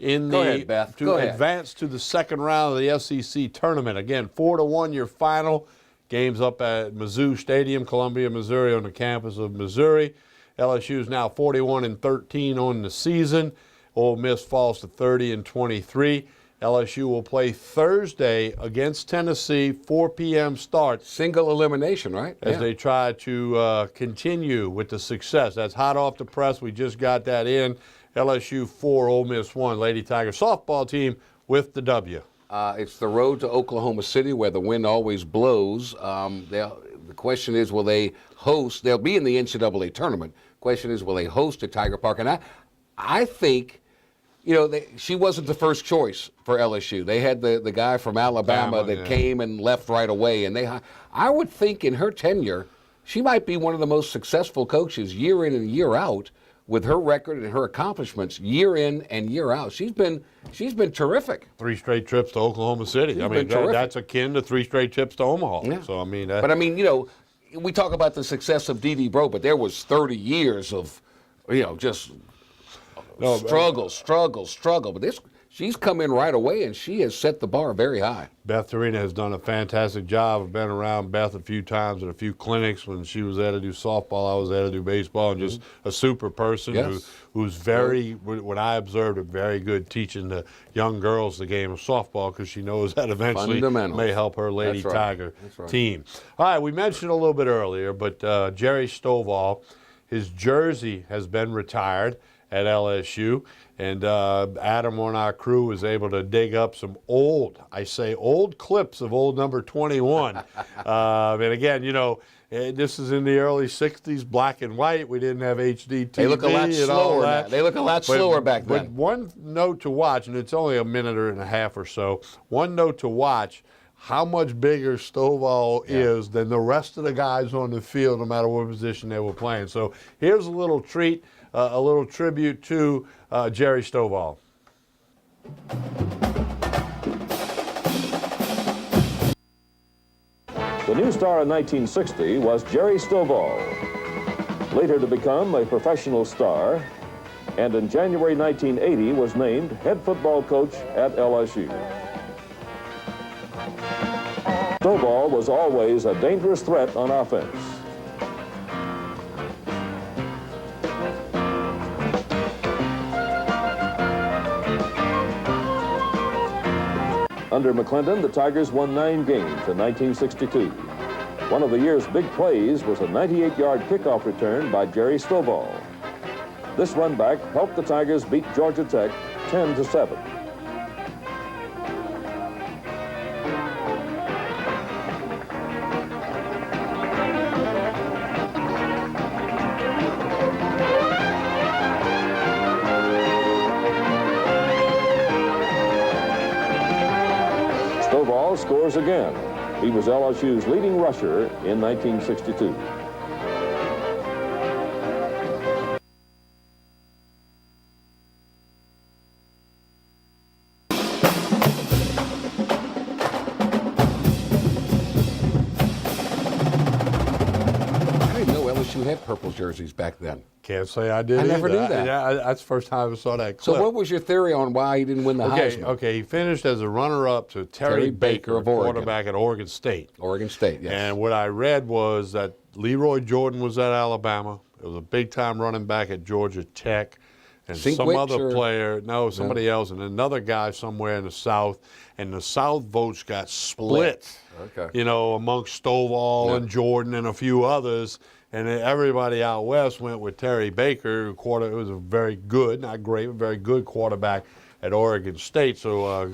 to advance to the second round of the SEC tournament. Again, 4-1 your final. Games up at Mizzou Stadium, Columbia, Missouri, on the campus of Missouri. LSU is now 41-13 on the season. Ole Miss falls to 30-23. LSU will play Thursday against Tennessee, 4 p.m. start. Single elimination, right? As they try to continue with the success. That's hot off the press. We just got that in. LSU 4, Ole Miss 1. Lady Tiger softball team with the W. It's the road to Oklahoma City where the wind always blows. The question is, will they host? They'll be in the NCAA tournament. Question is, will they host at Tiger Park? And I think, she wasn't the first choice for LSU. They had the guy from Alabama that came and left right away. And I would think in her tenure, she might be one of the most successful coaches year in and year out, with her record and her accomplishments year in and year out. She's been terrific. 3 straight trips to Oklahoma City. That's akin to 3 straight trips to Omaha. Yeah. So we talk about the success of Dee Dee Bro, but there was 30 years of, just struggle. But she's come in right away, and she has set the bar very high. Beth Torina has done a fantastic job. I've been around Beth a few times at a few clinics. When she was there to do softball, I was there to do baseball, and just a super person who's very, what I observed, a very good teaching the young girls the game of softball, because she knows that eventually may help her Lady Tiger team. All right, we mentioned a little bit earlier, but Jerry Stovall, his jersey has been retired at LSU. And Adam on our crew was able to dig up some old clips of old number 21. And again, this is in the early 60s, black and white. We didn't have HD TV. They look a lot slower now. They look a lot slower back then. But one note to watch, and it's only a minute and a half or so, one note to watch, how much bigger Stovall is than the rest of the guys on the field, no matter what position they were playing. So here's a little treat, a little tribute to Jerry Stovall. The new star in 1960 was Jerry Stovall, later to become a professional star, and in January 1980 was named head football coach at LSU. Stovall was always a dangerous threat on offense. Under McClendon, the Tigers won 9 games in 1962. One of the year's big plays was a 98-yard kickoff return by Jerry Stovall. This run back helped the Tigers beat Georgia Tech 10-7. Stovall scores again. He was LSU's leading rusher in 1962. I didn't know LSU had purple jerseys back then. Can't say I did. I never either. knew that. That's the first time I ever saw that clip. So what was your theory on why he didn't win the Heisman? Okay, he finished as a runner-up to Terry Baker of Oregon. quarterback at Oregon State. Oregon State, yes. And what I read was that Leroy Jordan was at Alabama. It was a big-time running back at Georgia Tech. And some Sinkwich other or- player, no, somebody else, and another guy somewhere in the South. And the South votes got split, Okay. you know, amongst Stovall and Jordan and a few others. And then everybody out west went with Terry Baker, who was a very good, not great, but very good quarterback at Oregon State. So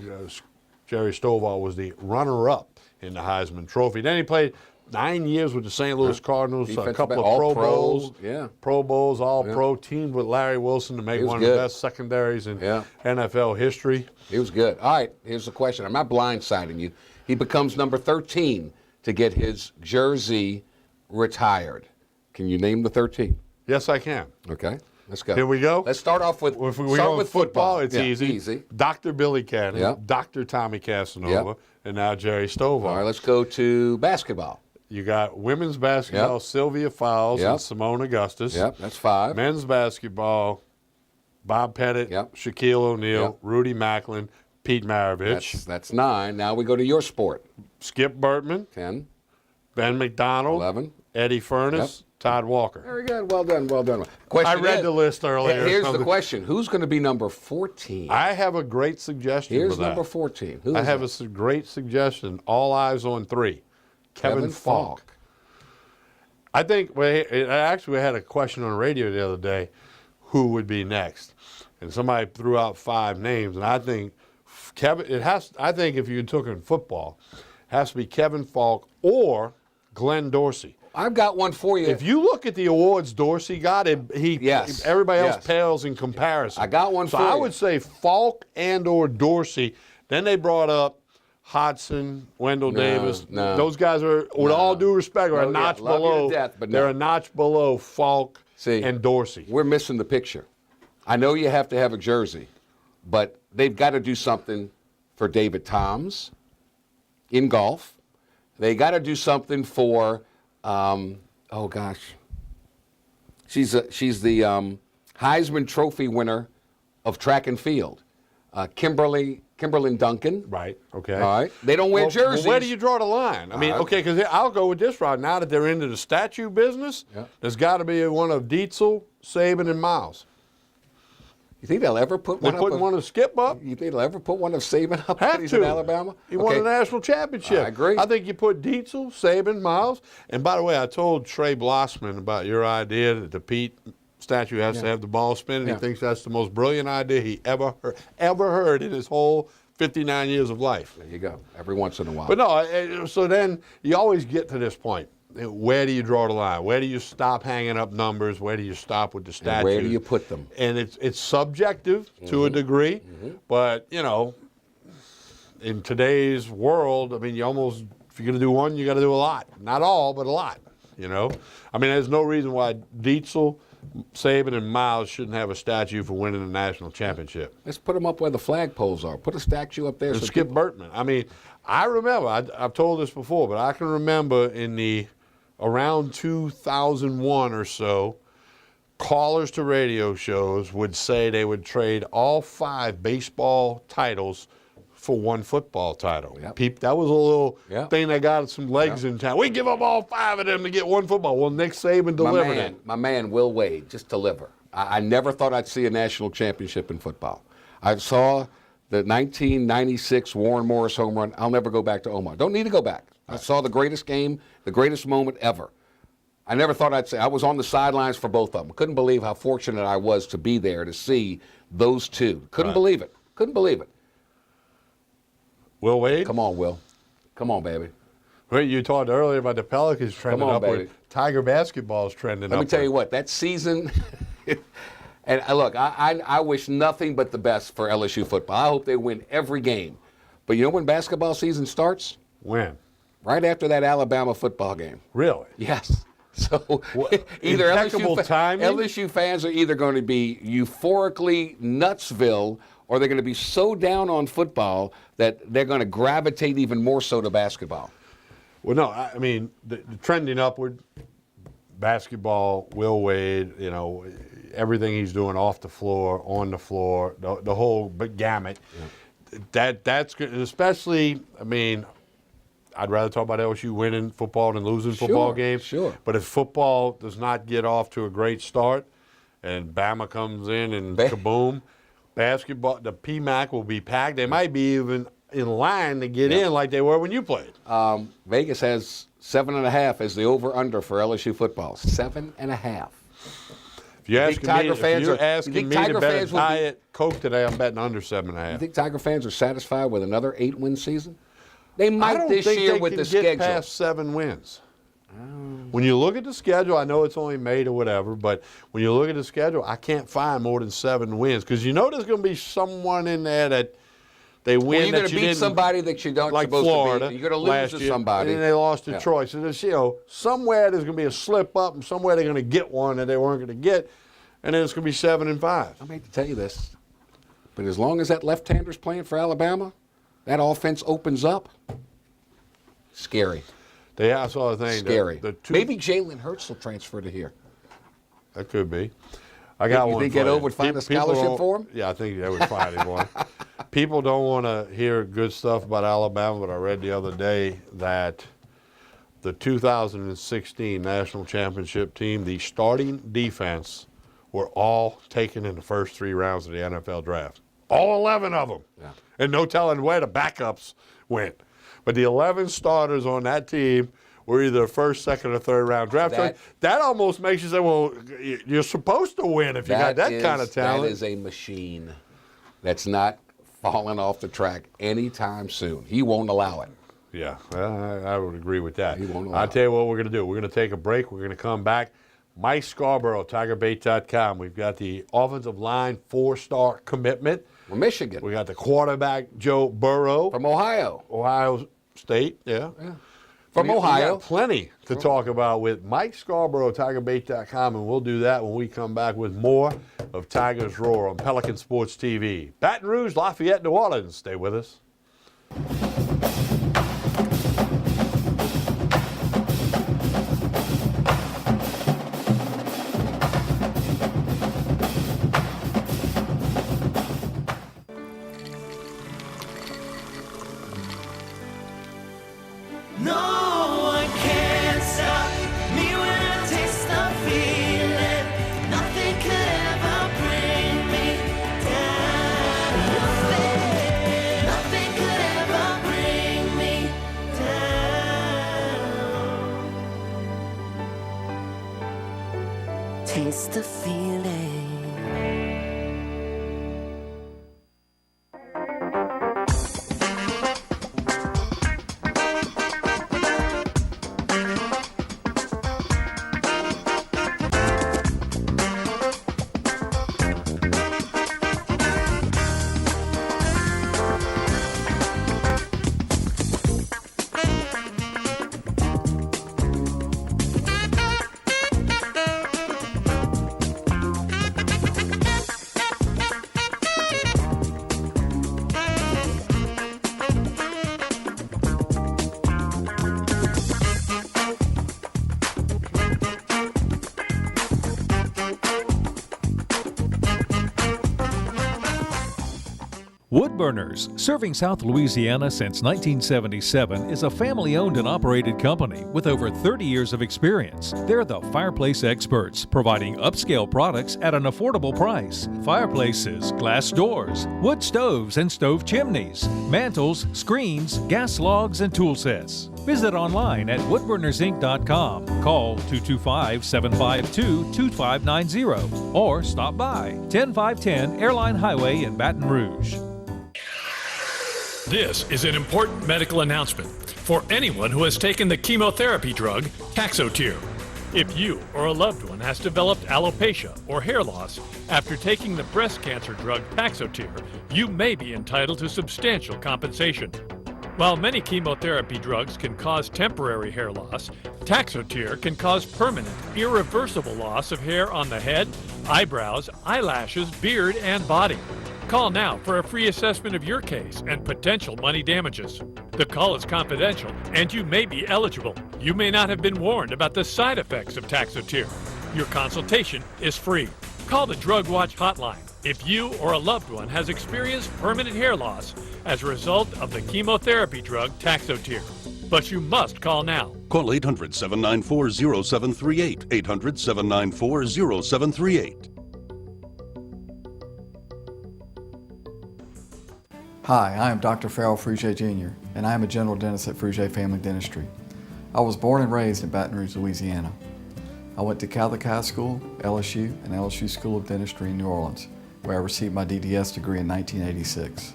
Jerry Stovall was the runner-up in the Heisman Trophy. Then he played 9 years with the St. Louis Cardinals, a Defensive couple back, of Pro All-Pro, Bowls, yeah. Pro Bowls, All-Pro, teamed with Larry Wilson to make He was one of the good. best secondaries in NFL history. He was good. All right, here's the question. I'm not blindsiding you. He becomes number 13 to get his jersey retired. Can you name the 13? Yes, I can. Okay, let's go. Here we go. Let's start off with If we start go with with football, it's Yeah, easy. Dr. Billy Cannon, Yep. Dr. Tommy Casanova, Yep. and now Jerry Stovall. All right, let's go to basketball. You got women's basketball, Yep. Sylvia Fowles Yep. and Simone Augustus. Yep, that's 5. Men's basketball, Bob Pettit, Shaquille O'Neal, Yep. Rudy Macklin, Pete Maravich. That's 9. Now we go to your sport. Skip Bertman, 10. Ben McDonald, 11. Eddie Furness, Todd Walker. Very good. Well done. Well done. I read the list earlier. Here's the question. Who's going to be number 14? I have a great suggestion Here's for that. number 14. Who I is have that? a great suggestion. All eyes on 3. Kevin Falk. I think we had a question on the radio the other day, who would be next, and somebody threw out 5 names, and I think I think if you took in football, it has to be Kevin Falk or Glenn Dorsey. I've got one for you. If you look at the awards Dorsey got, everybody else pales in comparison. I got one so for I you. would say Falk and or Dorsey. Then they brought up Hodson, Wendell Davis. no. Those guys are, with all due respect, are a notch love you below. to death, but they're no. a notch below Falk and Dorsey. We're missing the picture. I know you have to have a jersey, but they've got to do something for David Toms in golf. They got to do something for, she's the Heisman Trophy winner of track and field, Kimberly Duncan. Right. Okay. All right. They don't wear jerseys. Well, where do you draw the line? I mean, okay, because I'll go with this route. Now that they're into the statue business, there's got to be one of Dietzel, Saban, and Miles. You think they'll ever put one They're up? putting one of Skip up? You think they'll ever put one of Saban up? Have when he's to. in Alabama? He won a national championship. I agree. I think you put Dietzel, Saban, Miles. And by the way, I told Trey Blossman about your idea that the Pete statue has to have the ball spinning. Yeah. He thinks that's the most brilliant idea he ever heard in his whole 59 years of life. There you go. Every once in a while. But no, so then you always get to this point. Where do you draw the line? Where do you stop hanging up numbers? Where do you stop with the statues? And where do you put them? And it's subjective to a degree, but in today's world, I mean, if you're going to do one, you got to do a lot. Not all, but a lot. I mean, there's no reason why Dietzel, Saban, and Miles shouldn't have a statue for winning the national championship. Let's put them up where the flagpoles are. Put a statue up there. And Skip Bertman. I mean, I remember, I've told this before, but I can remember in around 2001 or so, callers to radio shows would say they would trade all 5 baseball titles for one football title. That was a little thing that got some legs in town. We give up all 5 of them to get one football. Well, Nick Saban delivered it. My man, Will Wade, just deliver. I never thought I'd see a national championship in football. I saw the 1996 Warren Morris home run. I'll never go back to Omaha. Don't need to go back. I saw the greatest game, the greatest moment ever. I never thought I'd say I was on the sidelines for both of them. Couldn't believe how fortunate I was to be there to see those two. Couldn't believe it. Couldn't believe it. Will Wade? Come on, Will. Come on, baby. Well, you talked earlier about the Pelicans trending upward. Baby. Tiger basketball is trending upward. Let me tell you what, that season, and look, I wish nothing but the best for LSU football. I hope they win every game. But you know when basketball season starts? When? Right after that Alabama football game. Really? Yes. So either LSU fans are either going to be euphorically Nutsville, or they're going to be so down on football that they're going to gravitate even more so to basketball. Well, no, I mean, the trending upward, basketball, Will Wade, you know, everything he's doing off the floor, on the floor, the whole gamut. Yeah. That's good, especially, I mean, I'd rather talk about LSU winning football than losing football games. Sure. But if football does not get off to a great start and Bama comes in and kaboom, basketball, the PMAC will be packed. They might be even in line to get in like they were when you played. Vegas has 7.5 as the over-under for LSU football. 7.5. If you're asking me to bet a diet Coke today, I'm betting under 7.5. You think Tiger fans are satisfied with another 8-win season? They might this year with the schedule. I don't think they can get past 7 wins. When you look at the schedule, I know it's only May or whatever, but when you look at the schedule, I can't find more than 7 wins because you know there's going to be someone in there that they win. Well, you're going to beat somebody that you don't like supposed Florida to beat. You're going to lose to somebody. And then they lost to Troy. So there's, you know, somewhere there's going to be a slip up, and somewhere they're going to get one that they weren't going to get, and then it's going to be 7-5. I hate to tell you this, but as long as that left-hander's playing for Alabama, that offense opens up. Scary. I saw the thing. Scary. Maybe Jalen Hurts will transfer to here. That could be. I got one. You think Edo would find a scholarship for him? Yeah, I think they would find him one. People don't want to hear good stuff about Alabama, but I read the other day that the 2016 National Championship team, the starting defense, were all taken in the first 3 rounds of the NFL draft. All 11 of them. Yeah. And no telling where the backups went. But the 11 starters on that team were either first, second, or third round draft choice. That almost makes you say, well, you're supposed to win if you got that kind of talent. That is a machine that's not falling off the track anytime soon. He won't allow it. Yeah, I would agree with that. He won't allow I'll tell you what we're going to do. We're going to take a break. We're going to come back. Mike Scarborough, TigerBait.com. We've got the offensive line 4-star commitment. From Michigan. We got the quarterback, Joe Burrow. From Ohio. Ohio State, yeah. From Ohio. We got plenty to talk about with Mike Scarborough, TigerBait.com, and we'll do that when we come back with more of Tigers Roar on Pelican Sports TV. Baton Rouge, Lafayette, New Orleans. Stay with us. Taste the feeling. Woodburners, serving South Louisiana since 1977, is a family-owned and operated company with over 30 years of experience. They're the fireplace experts, providing upscale products at an affordable price. Fireplaces, glass doors, wood stoves and stove chimneys, mantles, screens, gas logs, and tool sets. Visit online at woodburnersinc.com. Call 225-752-2590 or stop by 10510 Airline Highway in Baton Rouge. This is an important medical announcement for anyone who has taken the chemotherapy drug Taxotere. If you or a loved one has developed alopecia or hair loss after taking the breast cancer drug Taxotere, you may be entitled to substantial compensation. While many chemotherapy drugs can cause temporary hair loss, Taxotere can cause permanent, irreversible loss of hair on the head, eyebrows, eyelashes, beard, and body. Call now for a free assessment of your case and potential money damages. The call is confidential and you may be eligible. You may not have been warned about the side effects of Taxotere. Your consultation is free. Call the Drug Watch hotline if you or a loved one has experienced permanent hair loss as a result of the chemotherapy drug Taxotere. But you must call now. Call 800-794-0738. 800-794-0738. Hi, I am Dr. Farrell Frugier Jr., and I am a general dentist at Frugier Family Dentistry. I was born and raised in Baton Rouge, Louisiana. I went to Catholic High School, LSU, and LSU School of Dentistry in New Orleans, where I received my DDS degree in 1986.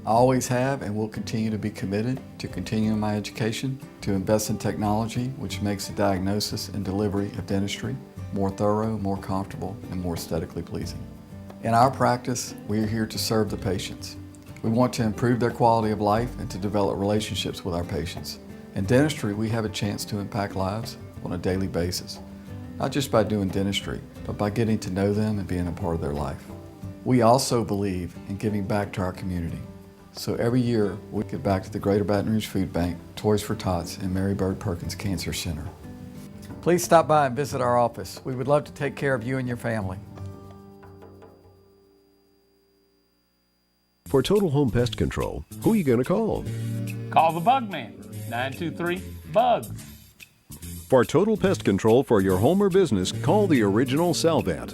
I always have and will continue to be committed to continuing my education, to invest in technology which makes the diagnosis and delivery of dentistry more thorough, more comfortable, and more aesthetically pleasing. In our practice, we are here to serve the patients. We want to improve their quality of life and to develop relationships with our patients. In dentistry, we have a chance to impact lives on a daily basis, not just by doing dentistry, but by getting to know them and being a part of their life. We also believe in giving back to our community. So every year, we give back to the Greater Baton Rouge Food Bank, Toys for Tots, and Mary Bird Perkins Cancer Center. Please stop by and visit our office. We would love to take care of you and your family. For Total Home Pest Control, who are you going to call? Call the Bug Man, 923-BUGS. For total pest control for your home or business, call the original Salvant.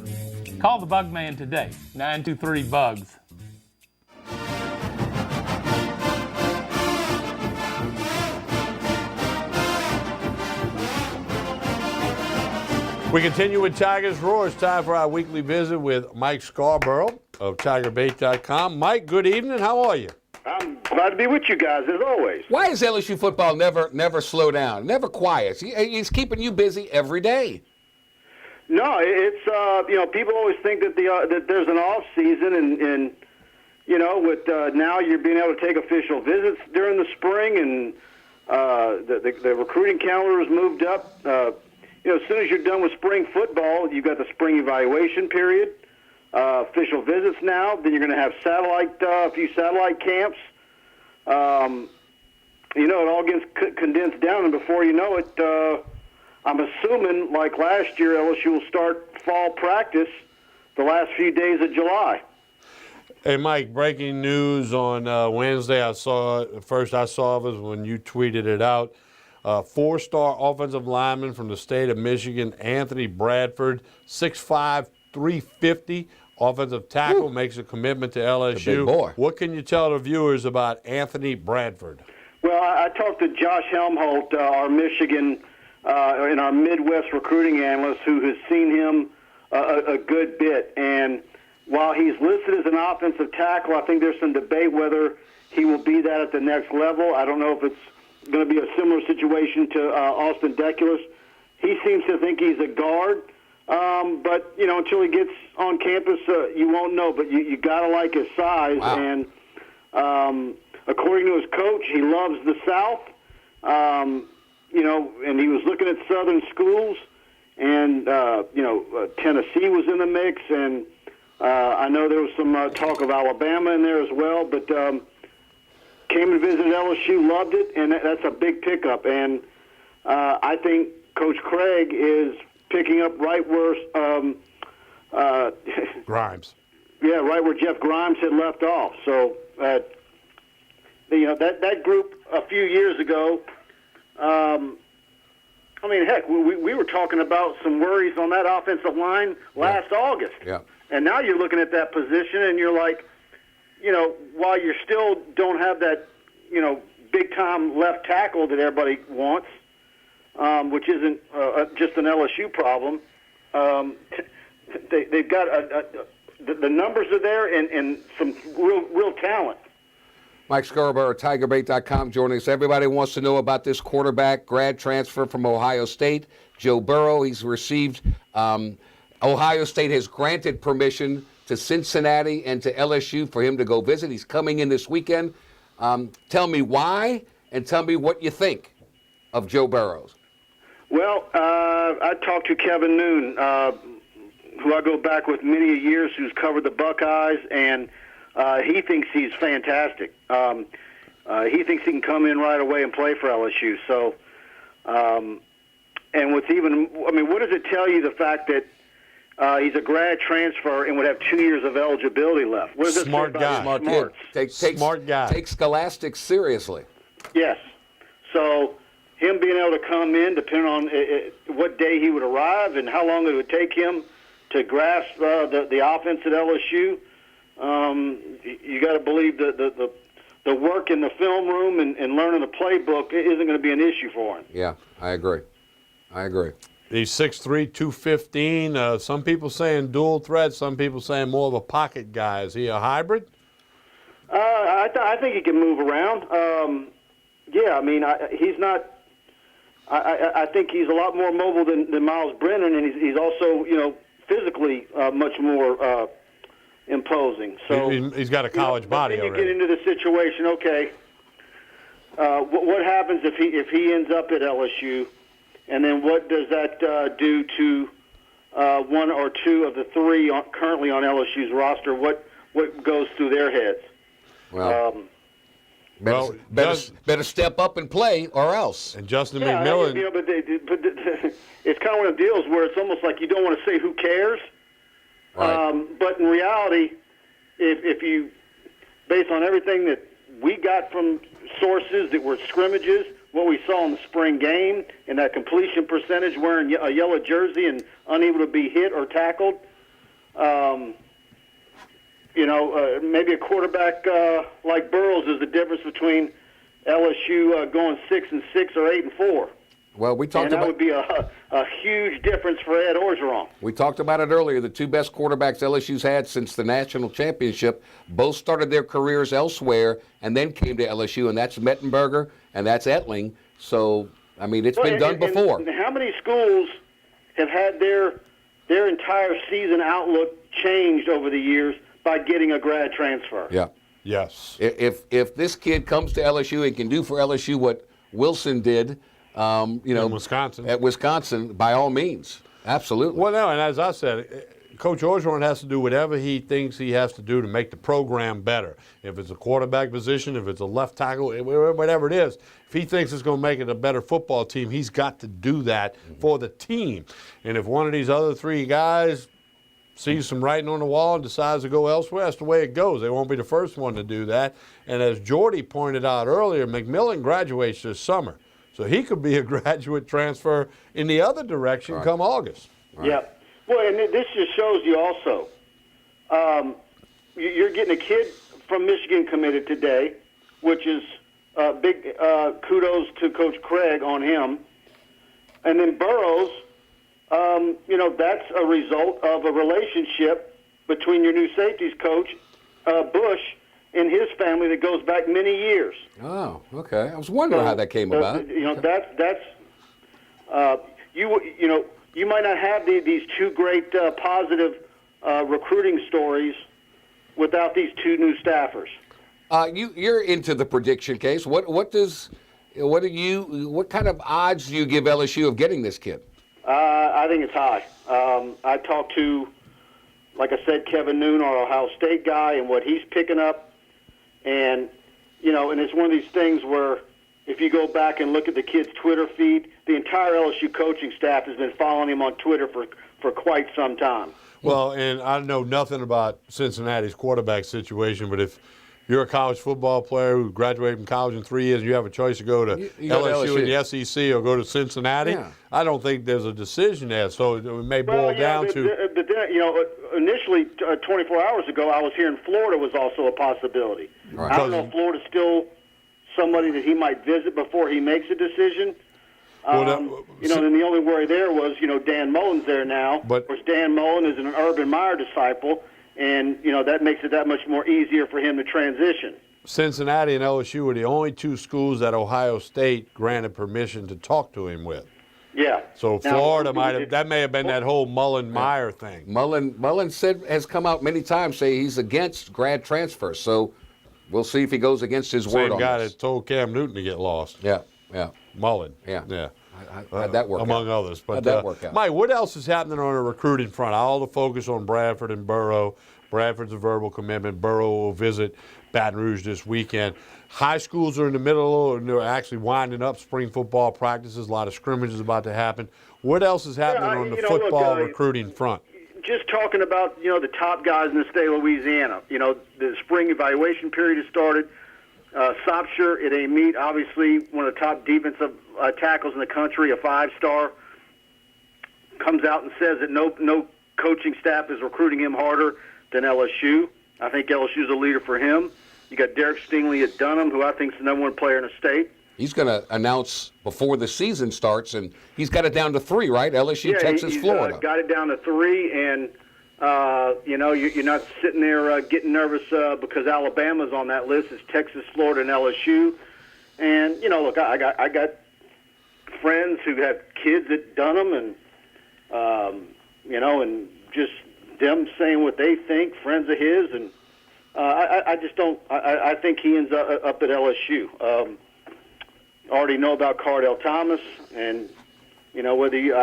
Call the Bug Man today, 923-BUGS. We continue with Tiger's Roar. It's time for our weekly visit with Mike Scarborough of TigerBait.com. Mike, good evening. How are you? I'm glad to be with you guys, as always. Why is LSU football never slow down, never quiet? He's keeping you busy every day. No, it's people always think that that there's an off season, and with now you're being able to take official visits during the spring, and the recruiting calendar is moved up. As soon as you're done with spring football, you've got the spring evaluation period, official visits now. Then you're going to have a few satellite camps. It all gets condensed down, and before you know it, I'm assuming, like last year, LSU will start fall practice the last few days of July. Hey, Mike, breaking news on Wednesday. First I saw was when you tweeted it out. Four-star offensive lineman from the state of Michigan, Anthony Bradford, 6'5", 350, offensive tackle, makes a commitment to LSU. That's a big boy. What can you tell the viewers about Anthony Bradford? Well, I talked to Josh Helmholt, our Michigan and our Midwest recruiting analyst, who has seen him a good bit. And while he's listed as an offensive tackle, I think there's some debate whether he will be that at the next level. I don't know if it's going to be a similar situation to Austin Deculus. He seems to think he's a guard, but until he gets on campus, you won't know. But you got to like his size, wow. And according to his coach, he loves the South. And he was looking at Southern schools, and Tennessee was in the mix, and I know there was some talk of Alabama in there as well, but. Came and visited LSU, loved it, and that's a big pickup. And I think Coach Craig is picking up right where Grimes. Yeah, right where Jeff Grimes had left off. So that group a few years ago. Heck, we were talking about some worries on that offensive line last August. Yeah. And now you're looking at that position, and you're like, while you still don't have that, big-time left tackle that everybody wants, which isn't just an LSU problem. They've got the numbers are there and some real talent. Mike Scarborough, TigerBait.com, joining us. Everybody wants to know about this quarterback grad transfer from Ohio State, Joe Burrow. He's received, Ohio State has granted permission to Cincinnati and to LSU for him to go visit. He's coming in this weekend. Tell me why, and tell me what you think of Joe Burrow. Well, I talked to Kevin Noon, who I go back with many years, who's covered the Buckeyes, and he thinks he's fantastic. He thinks he can come in right away and play for LSU. So, and what's even, I mean, what does it tell you, the fact that he's a grad transfer and would have 2 years of eligibility left? What does it say about his smarts? Smart guy. Take scholastics seriously. Yes. So him being able to come in, depending on what day he would arrive and how long it would take him to grasp the offense at LSU, you got to believe that the work in the film room and learning the playbook isn't going to be an issue for him. Yeah, I agree. He's 6'3", 215. Some people saying dual threat. Some people saying more of a pocket guy. Is he a hybrid? I think he can move around. Yeah, I mean, he's not. I think he's a lot more mobile than Miles Brennan, and he's also, physically much more imposing. So he's got a college body then you already. get into the situation. Okay, what happens if he ends up at LSU, and then what does that do to one or two of the three currently on LSU's roster? What goes through their heads? Well, better step up and play, or else. And Justin McMillan. But it's kind of one of the deals where it's almost like you don't want to say who cares. Right. But in reality, if you, based on everything that we got from sources that were scrimmages, what we saw in the spring game, and that completion percentage, wearing a yellow jersey and unable to be hit or tackled, maybe a quarterback like Burrows is the difference between LSU going 6-6 or 8-4. Well, we talked and that about would be a huge difference for Ed Orgeron. We talked about it earlier. The two best quarterbacks LSU's had since the national championship both started their careers elsewhere and then came to LSU, and that's Mettenberger and that's Etling. So, I mean, it's been done before. And how many schools have had their entire season outlook changed over the years by getting a grad transfer? Yeah. Yes. If this kid comes to LSU and can do for LSU what Wilson did, in Wisconsin. At Wisconsin, by all means, absolutely. Well, no, and as I said, Coach Orgeron has to do whatever he thinks he has to do to make the program better. If it's a quarterback position, if it's a left tackle, whatever it is, if he thinks it's going to make it a better football team, he's got to do that for the team. And if one of these other three guys sees some writing on the wall and decides to go elsewhere, that's the way it goes. They won't be the first one to do that. And as Jordy pointed out earlier, McMillan graduates this summer. So he could be a graduate transfer in the other direction come August. Right. Yeah. Well, and this just shows you also, you're getting a kid from Michigan committed today, which is big kudos to Coach Craig on him. And then Burrows, that's a result of a relationship between your new safeties coach, Bush, and his family that goes back many years. Oh, okay. I was wondering how that came about. You might not have these two great positive recruiting stories without these two new staffers. You're into the prediction case. What kind of odds do you give LSU of getting this kid? I think it's high. I talked to, like I said, Kevin Noon, our Ohio State guy, and what he's picking up. And, and it's one of these things where if you go back and look at the kid's Twitter feed, the entire LSU coaching staff has been following him on Twitter for quite some time. Well, and I know nothing about Cincinnati's quarterback situation, but if you're a college football player who graduated from college in 3 years and you have a choice to go to LSU in the SEC or go to Cincinnati, I don't think there's a decision there. So it may boil down to. But then, initially, 24 hours ago, I was hearing Florida was also a possibility. Right. I don't know if Florida's still somebody that he might visit before he makes a decision. Then the only worry there was, Dan Mullen's there now. Of course, Dan Mullen is an Urban Meyer disciple, and, that makes it that much more easier for him to transition. Cincinnati and LSU were the only two schools that Ohio State granted permission to talk to him with. Yeah. So Florida may have been that whole Mullen-Meyer thing. Mullen has come out many times saying he's against grad transfers. So we'll see if he goes against his word on Same guy this. that told Cam Newton to get lost. Yeah. Mullen. Yeah. How'd that work among out? others. But, How'd that work out? Mike, what else is happening on the recruiting front? All the focus on Bradford and Burrow. Bradford's a verbal commitment. Burrow will visit Baton Rouge this weekend. High schools are in the middle, and they're actually winding up spring football practices. A lot of scrimmages about to happen. What else is happening on the football recruiting front? Just talking about, the top guys in the state of Louisiana. The spring evaluation period has started. Sopsher, it ain't meet, obviously one of the top defensive tackles in the country, a 5-star, comes out and says that no coaching staff is recruiting him harder than LSU. I think LSU's a leader for him. You got Derek Stingley at Dunham, who I think is the number one player in the state. He's going to announce before the season starts, and he's got it down to 3, right? LSU, Texas, he's, Florida. Got it down to 3, and you're not sitting there getting nervous because Alabama's on that list. It's Texas, Florida, and LSU. And look, I got friends who have kids at Dunham, and and just them saying what they think, friends of his, and I just don't. I think he ends up at LSU. Already know about Cardell Thomas, and whether you.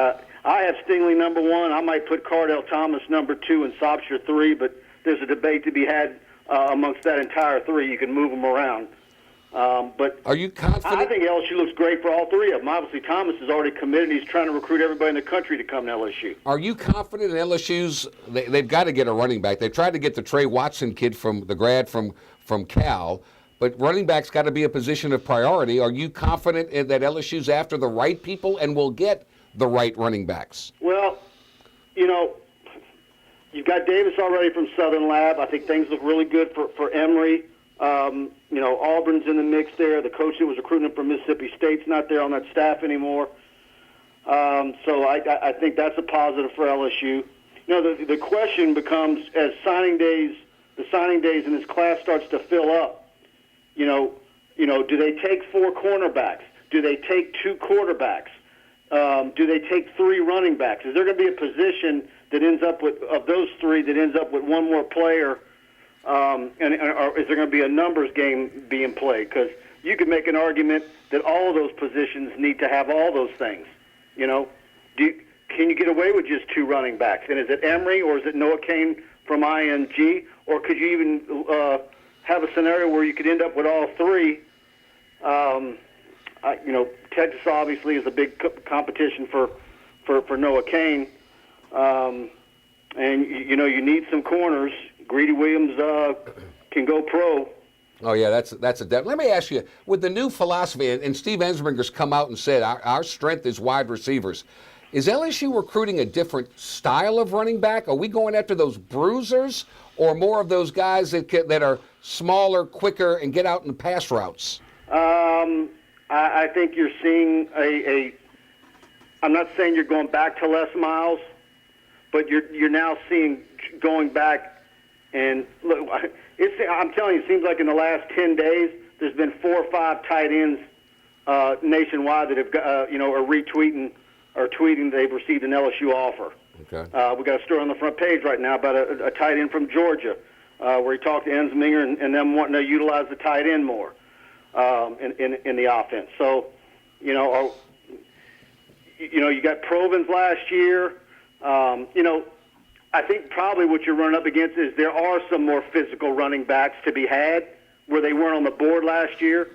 I have Stingley number 1. I might put Cardell Thomas number 2 and Sopsher 3, but there's a debate to be had amongst that entire 3. You can move them around. But are you confident? I think LSU looks great for all 3 of them. Obviously, Thomas is already committed. He's trying to recruit everybody in the country to come to LSU. Are you confident in LSU's? They've got to get a running back. They've tried to get the Trey Watson kid from the grad from Cal, but running back's got to be a position of priority. Are you confident that LSU's after the right people and will get the right running backs? Well, you've got Davis already from Southern Lab. I think things look really good for Emory. Auburn's in the mix there. The coach that was recruiting him from Mississippi State's not there on that staff anymore. So I think that's a positive for LSU. The question becomes as the signing days in this class starts to fill up. Do they take 4 cornerbacks? Do they take 2 quarterbacks? Do they take 3 running backs? Is there going to be a position that ends up with, of those 3, that ends up with 1 more player? Or is there going to be a numbers game being played? Because you could make an argument that all of those positions need to have all those things. Can you get away with just 2 running backs? And is it Emory or is it Noah Kane from ING? Or could you even have a scenario where you could end up with all 3? Texas obviously is a big competition for Noah Kane, and you need some corners. Greedy Williams can go pro. Oh yeah, that's a depth. Let me ask you, with the new philosophy, and Steve Ensminger's come out and said our strength is wide receivers. Is LSU recruiting a different style of running back? Are we going after those bruisers, or more of those guys that are smaller, quicker, and get out in the pass routes? I think you're seeing I'm not saying you're going back to Les Miles, but you're now seeing going back. And look, I'm telling you, it seems like in the last 10 days, there's been 4 or 5 tight ends nationwide that have are retweeting or tweeting they've received an LSU offer. Okay. We got a story on the front page right now about a tight end from Georgia, where he talked to Ensminger and them wanting to utilize the tight end more in the offense. So, you got Provins last year. I think probably what you're running up against is there are some more physical running backs to be had where they weren't on the board last year.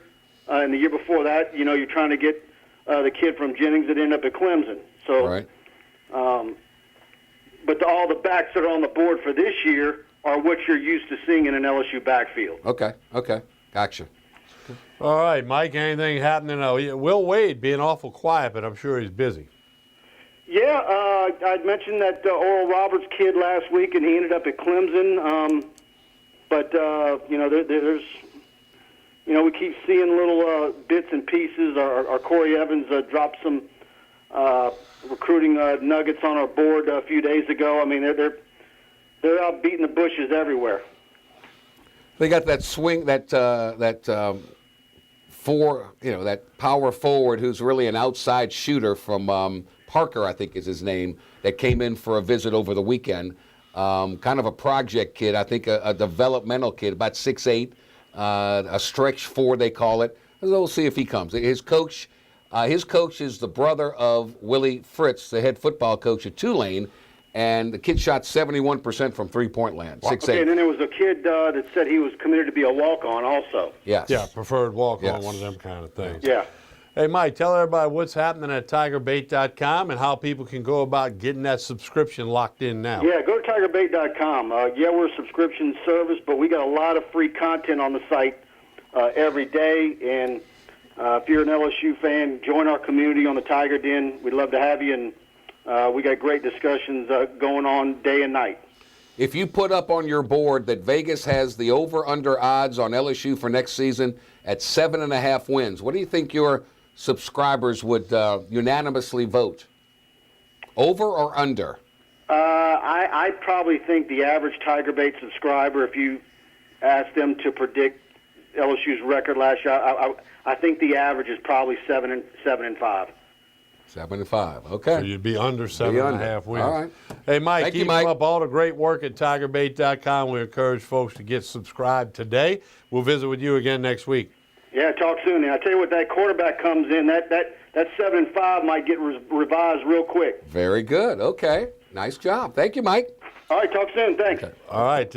And the year before that, you're trying to get the kid from Jennings that ended up at Clemson. So, right. But all the backs that are on the board for this year are what you're used to seeing in an LSU backfield. Okay, gotcha. All right, Mike, anything happening? Will Wade being awful quiet, but I'm sure he's busy. Yeah, I'd mentioned that Oral Roberts kid last week, and he ended up at Clemson. There's we keep seeing little bits and pieces. Our Corey Evans dropped some recruiting nuggets on our board a few days ago. I mean, they're out beating the bushes everywhere. They got that swing, that power forward who's really an outside shooter from Parker, I think is his name, that came in for a visit over the weekend. Kind of a project kid, I think a developmental kid, about 6'8", a stretch 4 they call it. We'll see if he comes. His coach is the brother of Willie Fritz, the head football coach at Tulane, and the kid shot 71% from three-point land. 6'8". Okay, and then there was a kid that said he was committed to be a walk-on also. Yes. Yeah, preferred walk-on, Yes. one of them kind of things. Yeah. Hey, Mike, tell everybody what's happening at TigerBait.com and how people can go about getting that subscription locked in now. Yeah, go to TigerBait.com. We're a subscription service, but we got a lot of free content on the site every day. And if you're an LSU fan, join our community on the Tiger Den. We'd love to have you, and we got great discussions going on day and night. If you put up on your board that Vegas has the over-under odds on LSU for next season at 7.5 wins, what do you think your subscribers would unanimously vote? Over or under? I probably think the average Tiger Bait subscriber, if you ask them to predict LSU's record last year, I think the average is probably 7 and 5. 7 and 5. Okay. So you'd be under 7.5 wins. All right. Hey, Mike, Thank you, keep Mike. up all the great work at TigerBait.com. We encourage folks to get subscribed today. We'll visit with you again next week. Yeah, talk soon. And I tell you what, that quarterback comes in, that 7 and 5 might get revised real quick. Very good. Okay. Nice job. Thank you, Mike. All right, talk soon. Thanks. All right.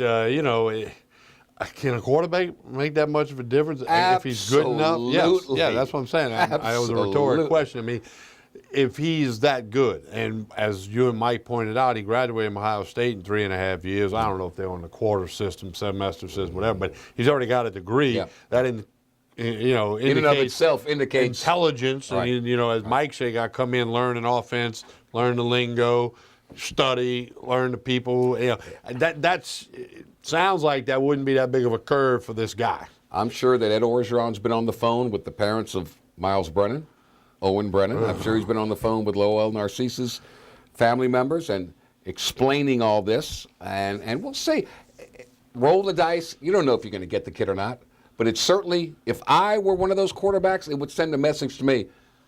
Can a quarterback make that much of a difference if he's good enough? Yes. Absolutely. Yeah, that's what I'm saying. I was a rhetorical question. I mean, if he's that good, and as you and Mike pointed out, he graduated from Ohio State in 3.5 years. I don't know if they're on the quarter system, semester system, whatever, but he's already got a degree. Yeah. That in and of itself indicates intelligence. Right. And, as Mike said, got to come in, learn an offense, learn the lingo, study, learn the people. That sounds like that wouldn't be that big of a curve for this guy. I'm sure that Ed Orgeron's been on the phone with the parents of Miles Brennan, Owen Brennan. I'm sure he's been on the phone with Lowell Narcisse's family members and explaining all this. And we'll see. Roll the dice. You don't know if you're going to get the kid or not. But it's certainly, if I were one of those quarterbacks, it would send a message to me.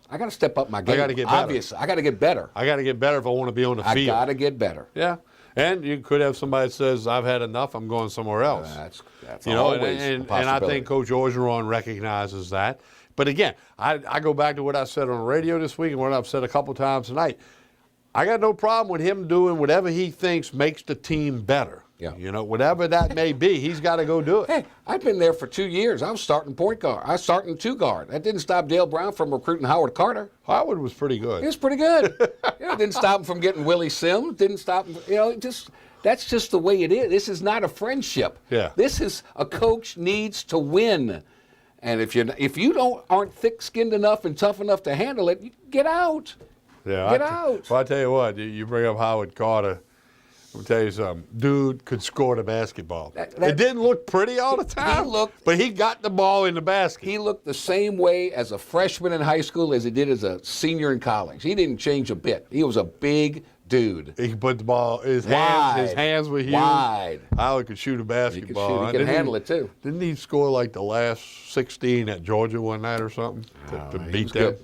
I got to step up my game. I got to get better. Obviously, I got to get better. I got to get better if I want to be on the field. I got to get better. Yeah. And you could have somebody that says, I've had enough, I'm going somewhere else. That's and always a I possibility. think Coach Orgeron recognizes that. But again, I go back to what I said on the radio this week and what I've said a couple times tonight. I got no problem with him doing whatever he thinks makes the team better. Yeah. Whatever that may be, he's got to go do it. Hey, I've been there for 2 years. I was starting point guard. I was starting 2 guard. That didn't stop Dale Brown from recruiting Howard Carter. Howard was pretty good. He was pretty good. It didn't stop him from getting Willie Sims. Didn't stop him. That's just the way it is. This is not a friendship. Yeah. This is a coach needs to win. And if you aren't thick-skinned enough and tough enough to handle it, you get out. Yeah, Get out. Well, I tell you what, you bring up Howard Carter. Let me tell you something. Dude could score the basketball. It didn't look pretty all the time, but he got the ball in the basket. He looked the same way as a freshman in high school as he did as a senior in college. He didn't change a bit. He was a big dude. He could put the ball, his hands were huge. Wide. Howard could shoot a basketball. He could handle it, too. Didn't he score like the last 16 at Georgia one night or something to beat them?